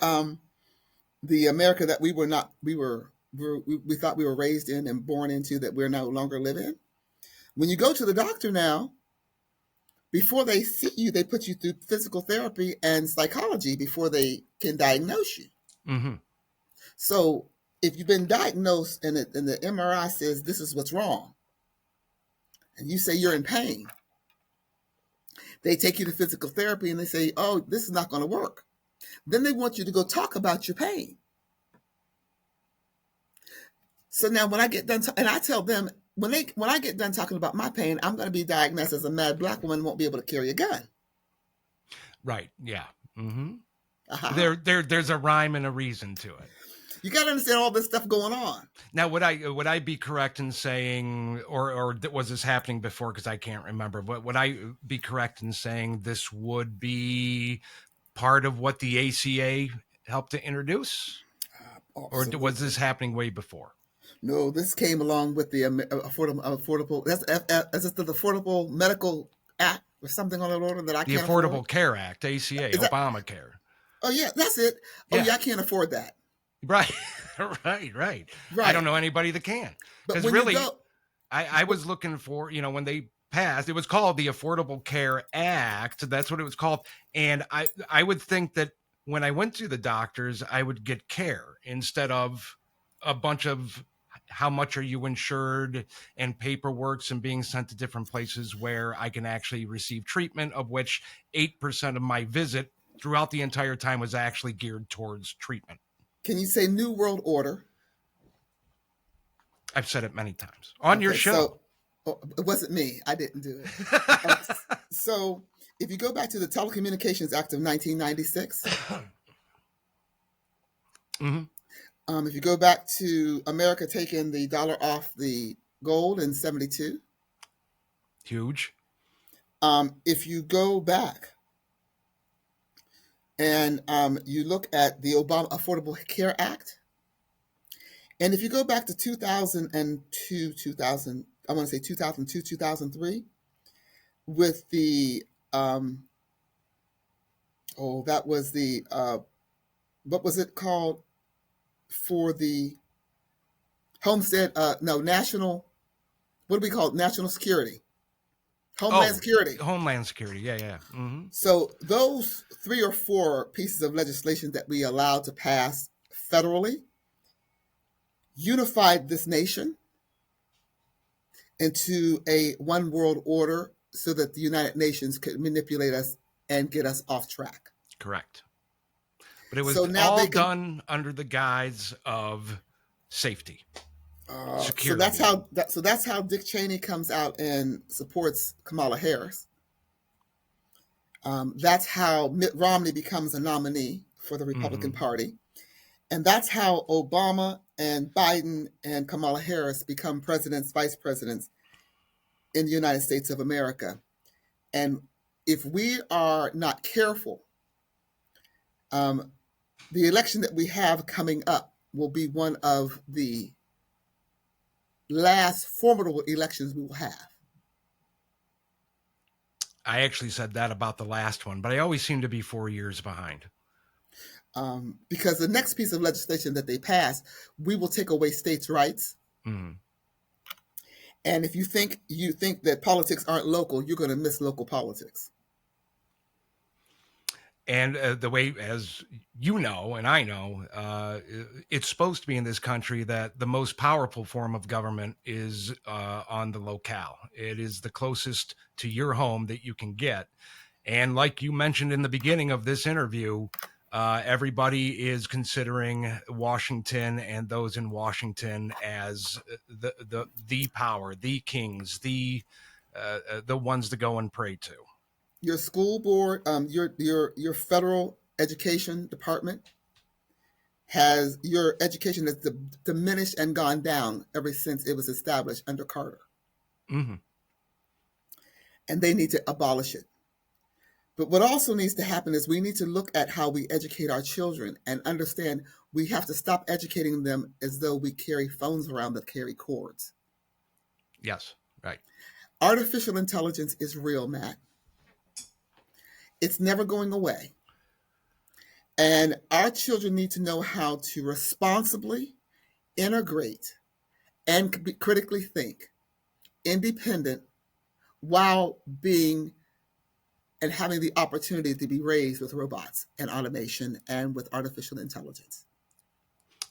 the America that we thought we were raised in and born into, that we're no longer live in. When you go to the doctor now, before they see you, they put you through physical therapy and psychology before they can diagnose you. Mm-hmm. So if you've been diagnosed and the MRI says this is what's wrong, and you say you're in pain, they take you to physical therapy and they say, oh, this is not going to work. Then they want you to go talk about your pain. So now when I get done, and I tell them, when I get done talking about my pain, I'm going to be diagnosed as a mad Black woman, won't be able to carry a gun. Right. Yeah. Mm-hmm. Uh-huh. There's a rhyme and a reason to it. You got to understand all this stuff going on. Now, would I be correct in saying, or was this happening before? Because I can't remember. But would I be correct in saying this would be part of what the ACA helped to introduce? Or was this happening way before? No, this came along with the affordable. Is it the Affordable Medical Act or something on that order that I The can't Affordable afford? Care Act, ACA, Is that? Obamacare. Oh yeah, that's it. Oh Yeah. yeah, I can't afford that. Right, right. I Right. don't know anybody that can. But Because when really, you go, I was looking for, when they passed, it was called the Affordable Care Act. That's what it was called. And I would think that when I went to the doctors, I would get care instead of a bunch of how much are you insured and paperwork and being sent to different places where I can actually receive treatment, of which 8% of my visit throughout the entire time was actually geared towards treatment. can you say New World Order? I've said it many times on your show. So it wasn't me. I didn't do it. So if you go back to the Telecommunications Act of 1996, if you go back to America taking the dollar off the gold in 72, Huge. if you go back and you look at the Obama Affordable Care Act, and if you go back to 2002, 2003, with the that was the what was it called for the homestead? National. What do we call it? National Security, Homeland Security. Homeland Security. Yeah. Mm-hmm. So those 3 or 4 pieces of legislation that we allowed to pass federally unified this nation into a one world order so that the United Nations could manipulate us and get us off track. Correct. But it was So now all done under the guise of safety, security. So that's how Dick Cheney comes out and supports Kamala Harris. That's how Mitt Romney becomes a nominee for the Republican Party. And that's how Obama and Biden and Kamala Harris become presidents, vice presidents in the United States of America. And if we are not careful, the election that we have coming up will be one of the last formidable elections we will have. I actually said that about the last one, but I always seem to be 4 years behind. Because the next piece of legislation that they pass, we will take away states' rights. Mm-hmm. And if you think that politics aren't local, you're going to miss local politics. And the way, as you know, and I know, it's supposed to be in this country that the most powerful form of government is on the locale. It is the closest to your home that you can get. And like you mentioned in the beginning of this interview, everybody is considering Washington and those in Washington as the power, the kings, the ones to go and pray to. Your school board, your federal education department has your education has diminished and gone down ever since it was established under Carter. Mm-hmm. And they need to abolish it. But what also needs to happen is we need to look at how we educate our children and understand we have to stop educating them as though we carry phones around that carry cords. Yes, right. Artificial intelligence is real, Matt. It's never going away. And our children need to know how to responsibly integrate and critically think, independent, while being and having the opportunity to be raised with robots and automation and with artificial intelligence.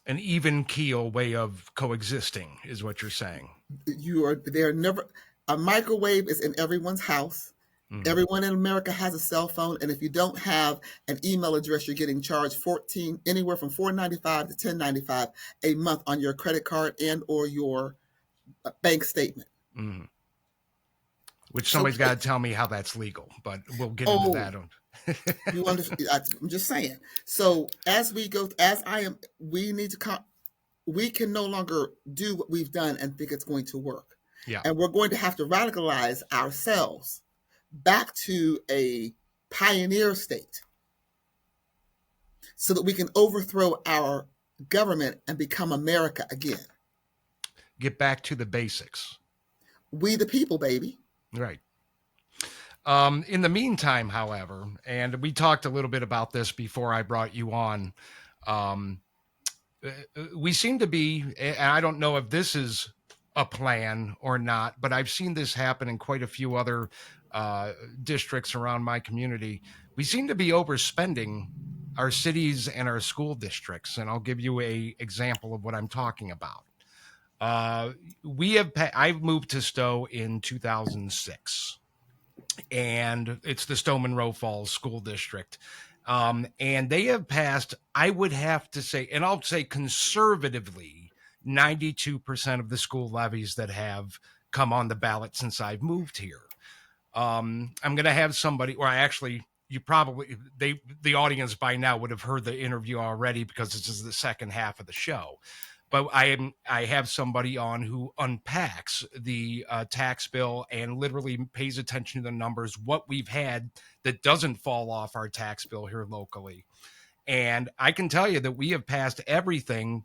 An even keel way of coexisting is what you're saying. A microwave is in everyone's house. Mm-hmm. Everyone in America has a cell phone, and if you don't have an email address, you're getting charged anywhere from $4.95 to $10.95 a month on your credit card and or your bank statement. Mm-hmm. Which somebody's got to tell me how that's legal, but we'll get into that. You understand? I'm just saying. So we can no longer do what we've done and think it's going to work. Yeah. And we're going to have to radicalize ourselves back to a pioneer state so that we can overthrow our government and become America again. Get back to the basics. We the people, baby. Right. In the meantime, however, and we talked a little bit about this before I brought you on, we seem to be, and I don't know if this is a plan or not, but I've seen this happen in quite a few other districts around my community. We seem to be overspending our cities and our school districts, and I'll give you a example of what I'm talking about. I've moved to Stow in 2006, and it's the Stow Munroe Falls School District. And they have passed, I would have to say, and I'll say conservatively, 92% of the school levies that have come on the ballot since I've moved here. I'm going to have somebody, or the audience by now would have heard the interview already because this is the second half of the show. But I have somebody on who unpacks the tax bill and literally pays attention to the numbers, what we've had that doesn't fall off our tax bill here locally. And I can tell you that we have passed everything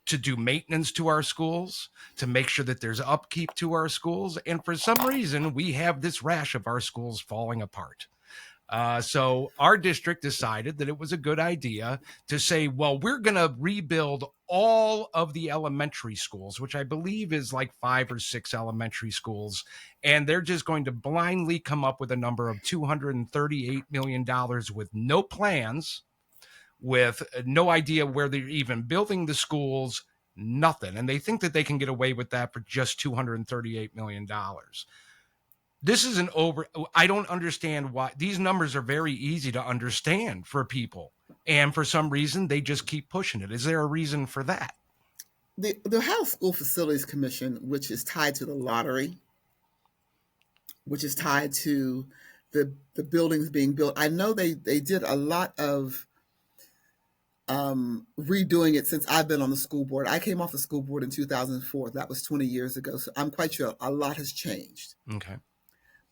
to do maintenance to our schools, to make sure that there's upkeep to our schools. And for some reason, we have this rash of our schools falling apart. So our district decided that it was a good idea to say, well, we're going to rebuild all of the elementary schools, which I believe is like 5 or 6 elementary schools. And they're just going to blindly come up with a number of $238 million with no plans, with no idea where they're even building the schools, nothing. And they think that they can get away with that for just $238 million. This is I don't understand why. These numbers are very easy to understand for people. And for some reason, they just keep pushing it. Is there a reason for that? The Ohio School Facilities Commission, which is tied to the lottery, which is tied to the buildings being built. I know they did a lot of redoing it since I've been on the school board. I came off the school board in 2004. That was 20 years ago. So I'm quite sure a lot has changed. Okay.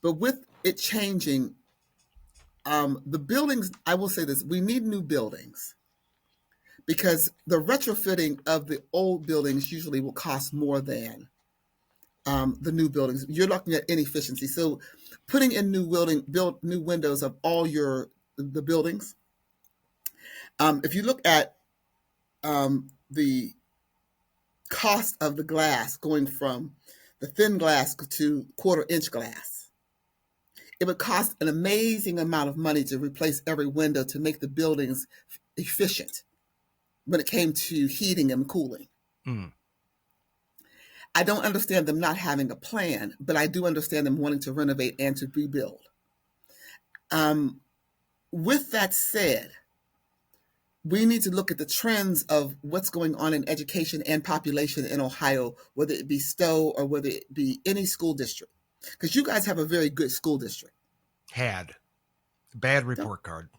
But with it changing, the buildings, I will say this, we need new buildings because the retrofitting of the old buildings usually will cost more than the new buildings. You're looking at inefficiency. So putting in new windows of all the buildings. If you look at the cost of the glass going from the thin glass to 1/4-inch glass, it would cost an amazing amount of money to replace every window to make the buildings efficient when it came to heating and cooling. Mm. I don't understand them not having a plan, but I do understand them wanting to renovate and to rebuild. With that said, we need to look at the trends of what's going on in education and population in Ohio, whether it be Stow or whether it be any school district. Because you guys have a very good school district. Had. Bad report card.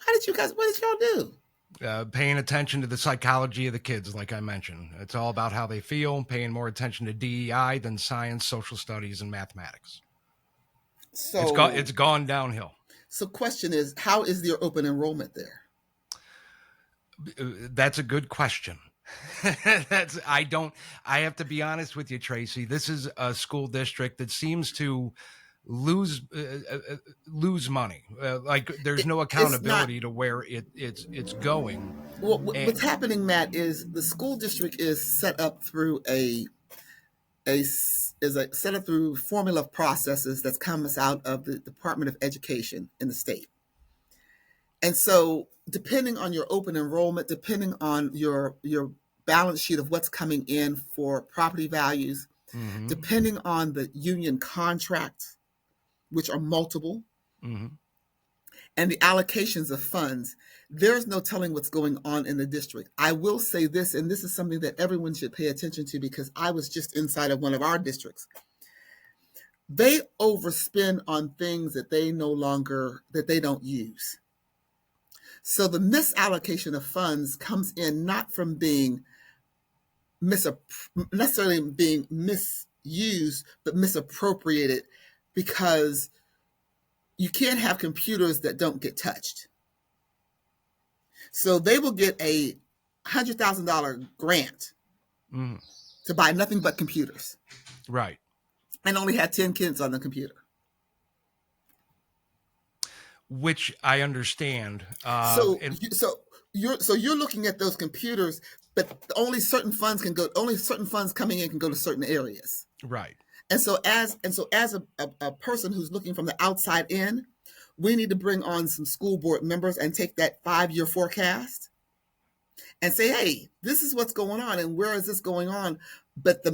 What did y'all do? Paying attention to the psychology of the kids, like I mentioned. It's all about how they feel, paying more attention to DEI than science, social studies, and mathematics. So it's gone downhill. So question is, how is your open enrollment there? That's a good question. I have to be honest with you, Tracey. This is a school district that seems to lose money. Like there's no accountability to where it's going. Well, what's happening, Matt, is the school district is set up through set up through formula of processes that comes out of the Department of Education in the state. And so depending on your open enrollment, depending on your balance sheet of what's coming in for property values, mm-hmm. depending on the union contracts, which are multiple, mm-hmm. and the allocations of funds, there's no telling what's going on in the district. I will say this, and this is something that everyone should pay attention to because I was just inside of one of our districts. They overspend on things that they don't use. So the misallocation of funds comes in not from being necessarily being misused, but misappropriated because you can't have computers that don't get touched. So they will get a $100,000 grant Mhm. to buy nothing but computers, Right. and only had 10 kids on the computer. Which I understand. So, And you're looking at those computers, but only certain funds coming in can go to certain areas. right. And so as a person who's looking from the outside in, we need to bring on some school board members and take that 5-year forecast and say, hey, this is what's going on and where is this going on? But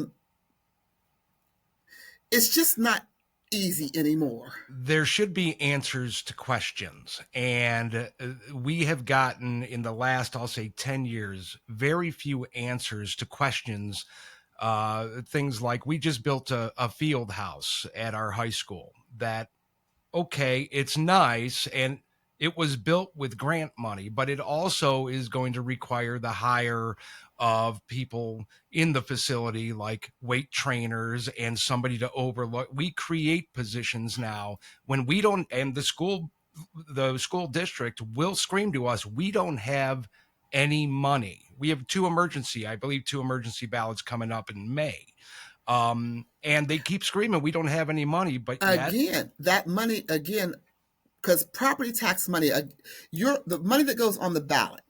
it's just not easy anymore. There should be answers to questions. And we have gotten, in the last, I'll say 10 years, very few answers to questions. Things like, we just built a field house at our high school that, okay, it's nice, and it was built with grant money, but it also is going to require the hire of people in the facility, like weight trainers and somebody to overlook. We create positions now when we don't, and the school district will scream to us, we don't have any money. We have two emergency ballots coming up in May. And they keep screaming, we don't have any money, but yet, Again, that money, because property tax money, the money that goes on the ballot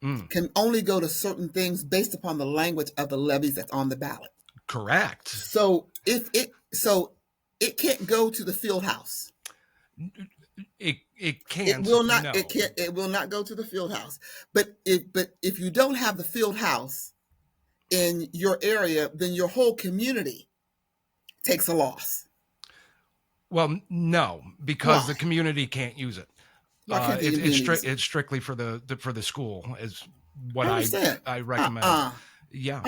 can only go to certain things based upon the language of the levies that's on the ballot. correct. So it can't go to the field house. It can't. It will not. No. It can't. It will not go to the field house. But if you don't have the field house in your area, then your whole community takes a loss. Well, no, because Why? the community can't use it. Why can't the community use it? It's strictly for the school, is what I understand. I recommend. Yeah.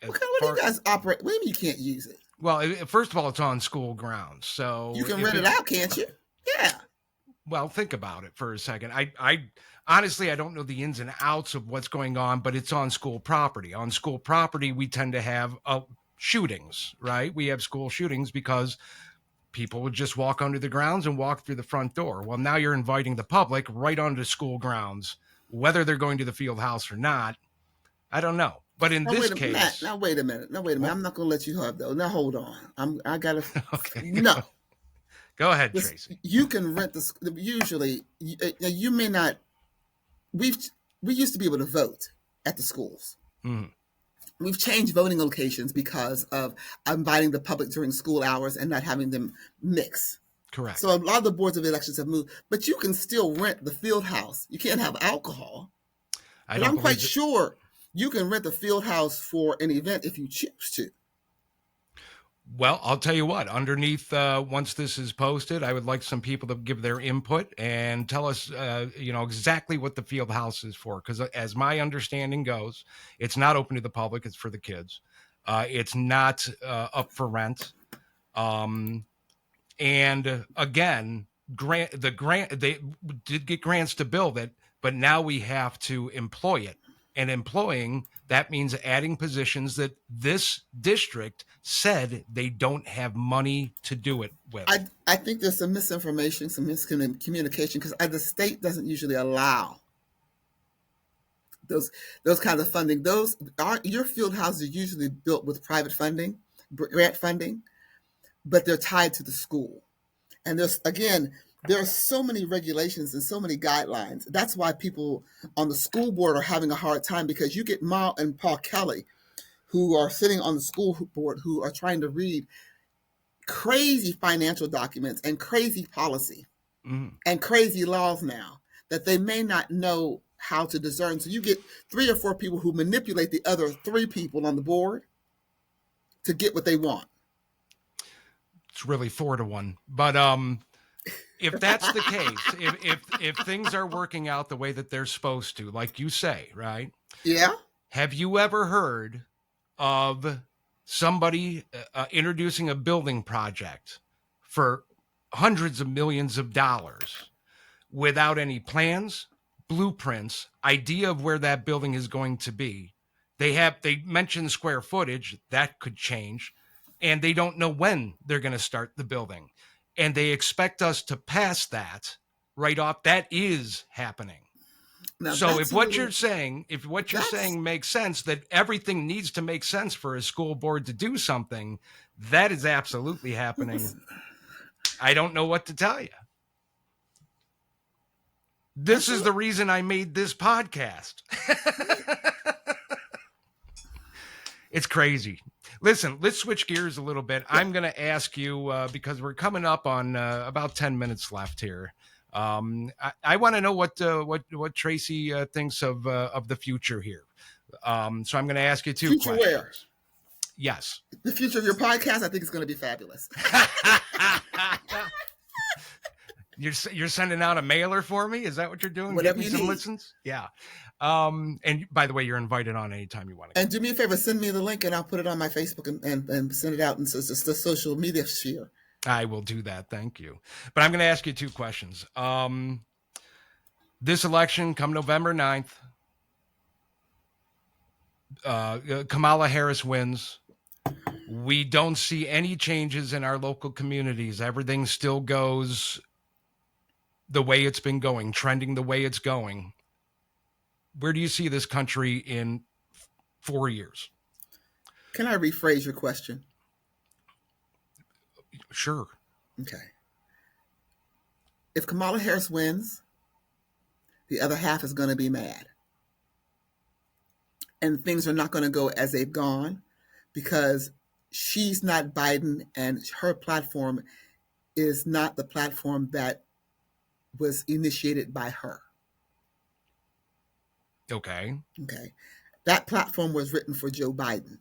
As What do you far- guys operate? What do you mean you can't use it? Well, first of all, it's on school grounds, so You can if rent it out, can't you? Yeah. Well, think about it for a second. I honestly, I don't know the ins and outs of what's going on, but it's on school property. On school property, we tend to have shootings, right? We have school shootings because people would just walk under the grounds and walk through the front door. Well, now you're inviting the public right onto school grounds, whether they're going to the field house or not. I don't know. But in this case, Now wait a minute. I'm not going to let you have those. Now hold on. I gotta. Okay. No. Go ahead, Tracey. You can rent usually. You may not. We used to be able to vote at the schools. Mhm. We've changed voting locations because of inviting the public during school hours and not having them mix. Correct. So a lot of the boards of elections have moved, but you can still rent the field house. You can't have alcohol. But I'm quite sure you can rent the field house for an event if you choose to. Well, I'll tell you what, underneath, once this is posted, I would like some people to give their input and tell us, exactly what the field house is for. Because as my understanding goes, it's not open to the public. It's for the kids. It's not up for rent. And again, they did get grants to build it, but now we have to employ it. And employing, that means adding positions that this district said they don't have money to do it with. I think there's some misinformation, some miscommunication, because the state doesn't usually allow those kinds of funding. Your field houses are usually built with private funding, grant funding, but they're tied to the school. And there are so many regulations and so many guidelines. That's why people on the school board are having a hard time, because you get Ma and Paul Kelly, who are sitting on the school board, who are trying to read crazy financial documents and crazy policy and crazy laws now that they may not know how to discern. So you get 3 or 4 people who manipulate the other 3 people on the board to get what they want. It's really 4 to 1, but if that's the case, if things are working out the way that they're supposed to, like you say, right? Yeah. Have you ever heard of somebody introducing a building project for hundreds of millions of dollars without any plans, blueprints, idea of where that building is going to be? They mentioned square footage, that could change, and they don't know when they're going to start the building. And they expect us to pass that right off. That is happening. Now So that's if what really, you're saying, that's makes sense, that everything needs to make sense for a school board to do something, that is absolutely happening. I don't know what to tell you. This is the reason I made this podcast. It's crazy. Listen, let's switch gears a little bit. Yeah. I'm going to ask you, because we're coming up on about 10 minutes left here. I want to know what Tracey thinks of the future here. So I'm going to ask you two future questions. where? Yes. The future of your podcast, I think it's going to be fabulous. You're sending out a mailer for me? Is that what you're doing? Whatever Get me you some need. listens? Yeah. And by the way, you're invited on anytime you want to. And do me a favor, send me the link and I'll put it on my Facebook and send it out into the social media sphere. I will do that. Thank you. But I'm going to ask you two questions. This election, come November 9th, Kamala Harris wins. We don't see any changes in our local communities. Everything still goes the way it's been going, trending the way it's going. Where do you see this country in 4 years? Can I rephrase your question? Sure. Okay. If Kamala Harris wins, the other half is going to be mad. And things are not going to go as they've gone because she's not Biden and her platform is not the platform that was initiated by her. Okay. Okay. That platform was written for Joe Biden.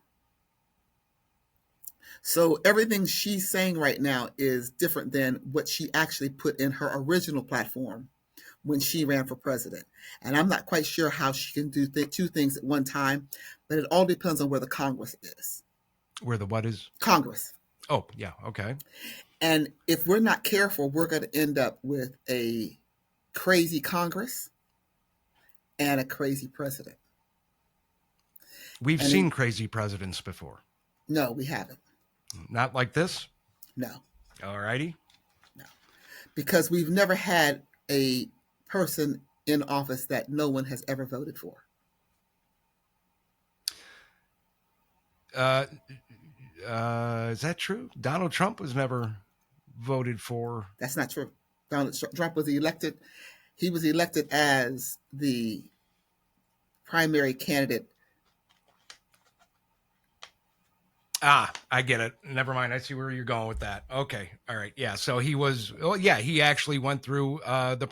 So everything she's saying right now is different than what she actually put in her original platform when she ran for president. And I'm not quite sure how she can do two things at one time, but it all depends on where the Congress is. Where the what is? Congress. Oh, yeah. Okay. And if we're not careful, we're going to end up with a crazy Congress and a crazy president. We've seen crazy presidents before. No, we haven't. Not like this? No. All righty. No. Because we've never had a person in office that no one has ever voted for. Is that true? Donald Trump was never voted for. That's not true. Donald Trump was elected. He was elected as the primary candidate. I get it. Never mind. I see where you're going with that. Okay. All right. Yeah. So he was. Oh, yeah. He actually went through the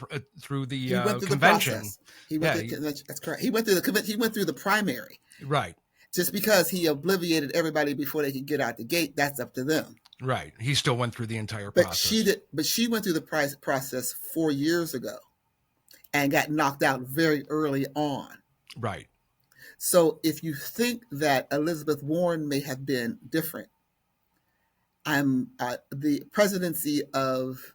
convention. He went through the convention. That's correct. He went through the convention. He went through the primary. Right. Just because he obliviated everybody before they could get out the gate, that's up to them. Right. He still went through the entire process. But she went through the process 4 years ago and got knocked out very early on. Right. So if you think that Elizabeth Warren may have been different, the presidency of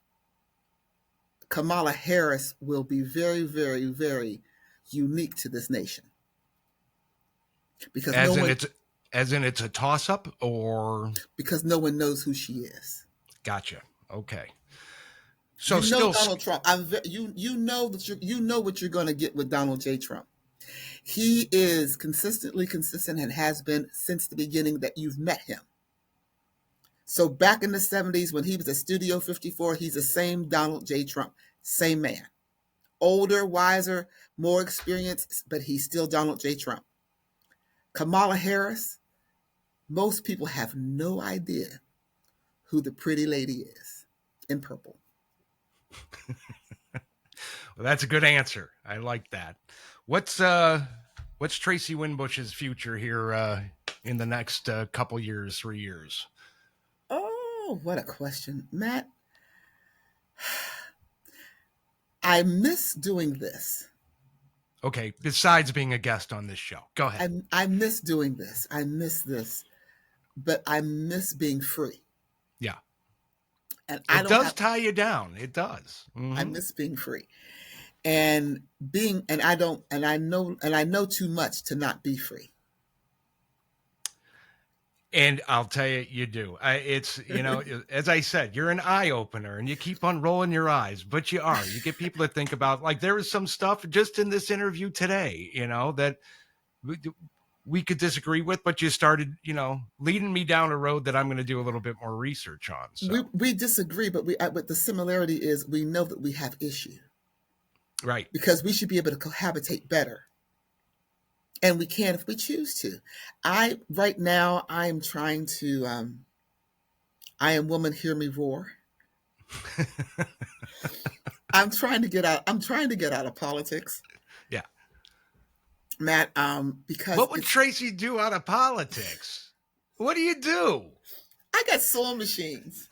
Kamala Harris will be very, very, very unique to this nation. Because as in it's a toss up, or because no one knows who she is. Gotcha. Okay. So you still know Donald Trump. You know that you know what you're going to get with Donald J. Trump. He is consistently consistent and has been since the beginning that you've met him. So back in the 70s when he was at Studio 54, he's the same Donald J. Trump, same man. Older, wiser, more experienced, but he's still Donald J. Trump. Kamala Harris, most people have no idea who the pretty lady is in purple. Well, that's a good answer. I like that. What's Tracey Winbush's future here in the next couple years, 3 years? Oh, what a question, Matt. I miss doing this. Okay, besides being a guest on this show. Go ahead. I miss doing this. I miss this. But I miss being free. Yeah. And it does tie you down. It does. Mm-hmm. I miss being free. And I know too much to not be free. And I'll tell you, you do. It's, as I said, you're an eye opener and you keep on rolling your eyes, but you are. You get people to think about, like, there was some stuff just in this interview today, that we could disagree with, but you started, leading me down a road that I'm going to do a little bit more research on. So. We disagree, but but the similarity is we know that we have issue. Right. Because we should be able to cohabitate better. And we can if we choose to. Right now, I am trying to, I am woman, hear me roar. I'm trying to get out of politics. Yeah. Matt, because what would Tracey do out of politics? What do you do? I got sewing machines.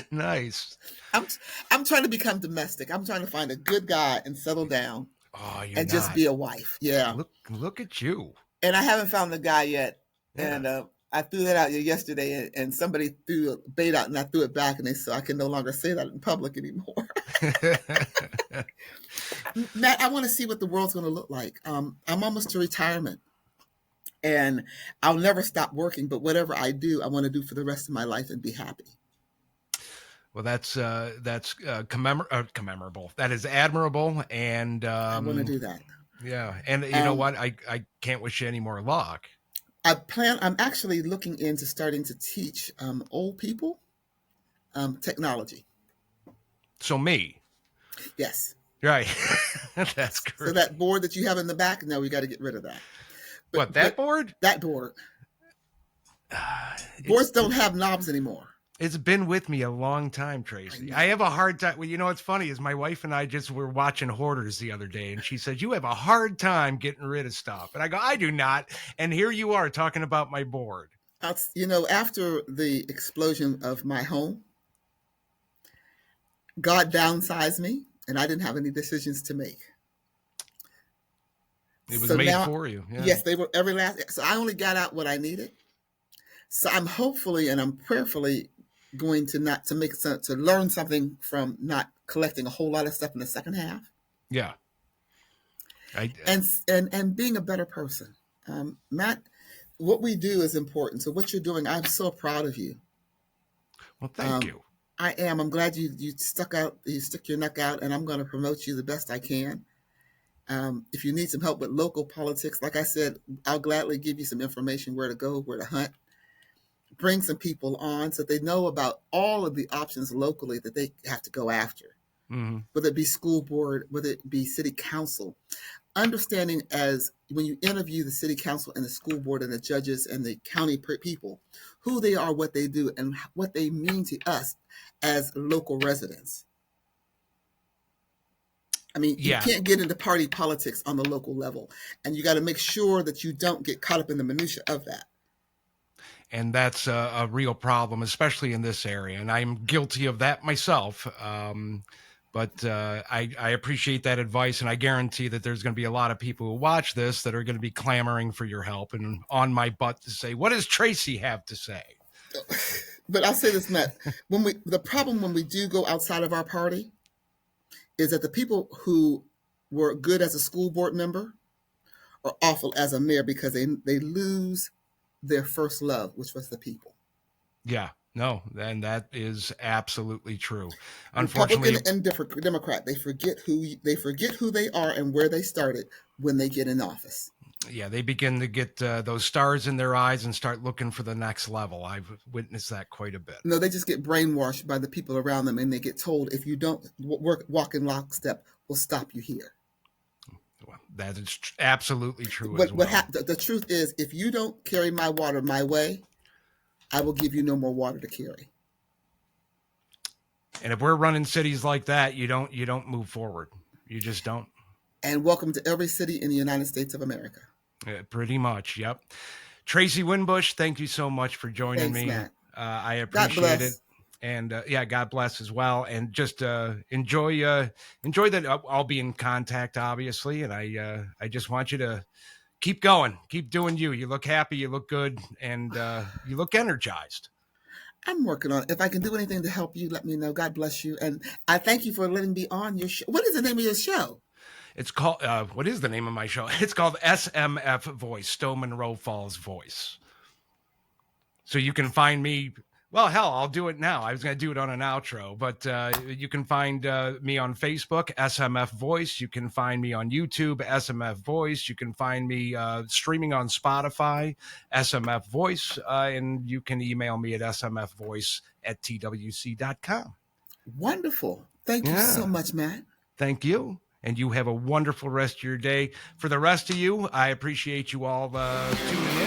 Nice. I'm trying to become domestic. I'm trying to find a good guy and settle down. Oh, and just be a wife. Yeah. Look at you. And I haven't found the guy yet. Yeah. And I threw that out yesterday, and somebody threw a bait out, and I threw it back, and so I can no longer say that in public anymore. Matt, I want to see what the world's going to look like. I'm almost to retirement, and I'll never stop working. But whatever I do, I want to do for the rest of my life and be happy. Well, that's commemorable. That is admirable, and I want to do that. Yeah, and you know what? I can't wish you any more luck. I'm actually looking into starting to teach old people technology. So me. Yes. Right. That's great. So that board that you have in the back, no, we got to get rid of that. Board? That board. Boards don't have knobs anymore. It's been with me a long time, Tracey. I have a hard time. Well, what's funny is my wife and I just were watching Hoarders the other day, and she said, you have a hard time getting rid of stuff. And I go, I do not. And here you are talking about my board. After the explosion of my home, God downsized me, and I didn't have any decisions to make. It was made for you. Yeah. Yes, they were every last. So I only got out what I needed. So I'm hopefully and I'm prayerfully going to learn something from not collecting a whole lot of stuff in the second half. Yeah. And being a better person. Matt, what we do is important. So what you're doing, I'm so proud of you. Well, thank you. I am. I'm glad you stuck your neck out, and I'm going to promote you the best I can. If you need some help with local politics, like I said, I'll gladly give you some information where to go, where to hunt. Bring some people on so they know about all of the options locally that they have to go after, whether it be school board, whether it be city council. Understanding as when you interview the city council and the school board and the judges and the county people, who they are, what they do, and what they mean to us as local residents. I mean, you can't get into party politics on the local level, and you got to make sure that you don't get caught up in the minutia of that. And that's a real problem, especially in this area. And I'm guilty of that myself. But I appreciate that advice. And I guarantee that there's going to be a lot of people who watch this that are going to be clamoring for your help and on my butt to say, what does Tracey have to say? But I'll say this, Matt. The problem when we do go outside of our party is that the people who were good as a school board member are awful as a mayor because they lose their first love, which was the people. Yeah, no, and that is absolutely true. Unfortunately, Republican and Democrat, they forget who they are and where they started when they get in office. Yeah, they begin to get those stars in their eyes and start looking for the next level. I've witnessed that quite a bit. No, they just get brainwashed by the people around them, and they get told, if you don't walk in lockstep, we'll stop you here. Well, that is absolutely true But as well. The truth is, if you don't carry my water my way, I will give you no more water to carry. And if we're running cities like that, you don't move forward. You just don't. And welcome to every city in the United States of America. Pretty much, yep. Tracey Winbush, thank you so much for joining me. Matt. I appreciate it. And God bless as well. And just enjoy that. I'll be in contact, obviously. And I just want you to keep going, keep doing you. You look happy, you look good, and you look energized. I'm working on it. If I can do anything to help you, let me know. God bless you. And I thank you for letting me on your show. What is the name of your show? It's called, what is the name of my show? It's called SMF Voice, Stow Munroe Falls Voice. So you can find me. Well, hell, I'll do it now. I was going to do it on an outro, but you can find me on Facebook, SMF Voice. You can find me on YouTube, SMF Voice. You can find me streaming on Spotify, SMF Voice. And you can email me at smfvoice@twc.com. Wonderful. Thank you so much, Matt. Thank you. And you have a wonderful rest of your day. For the rest of you, I appreciate you all tuning in.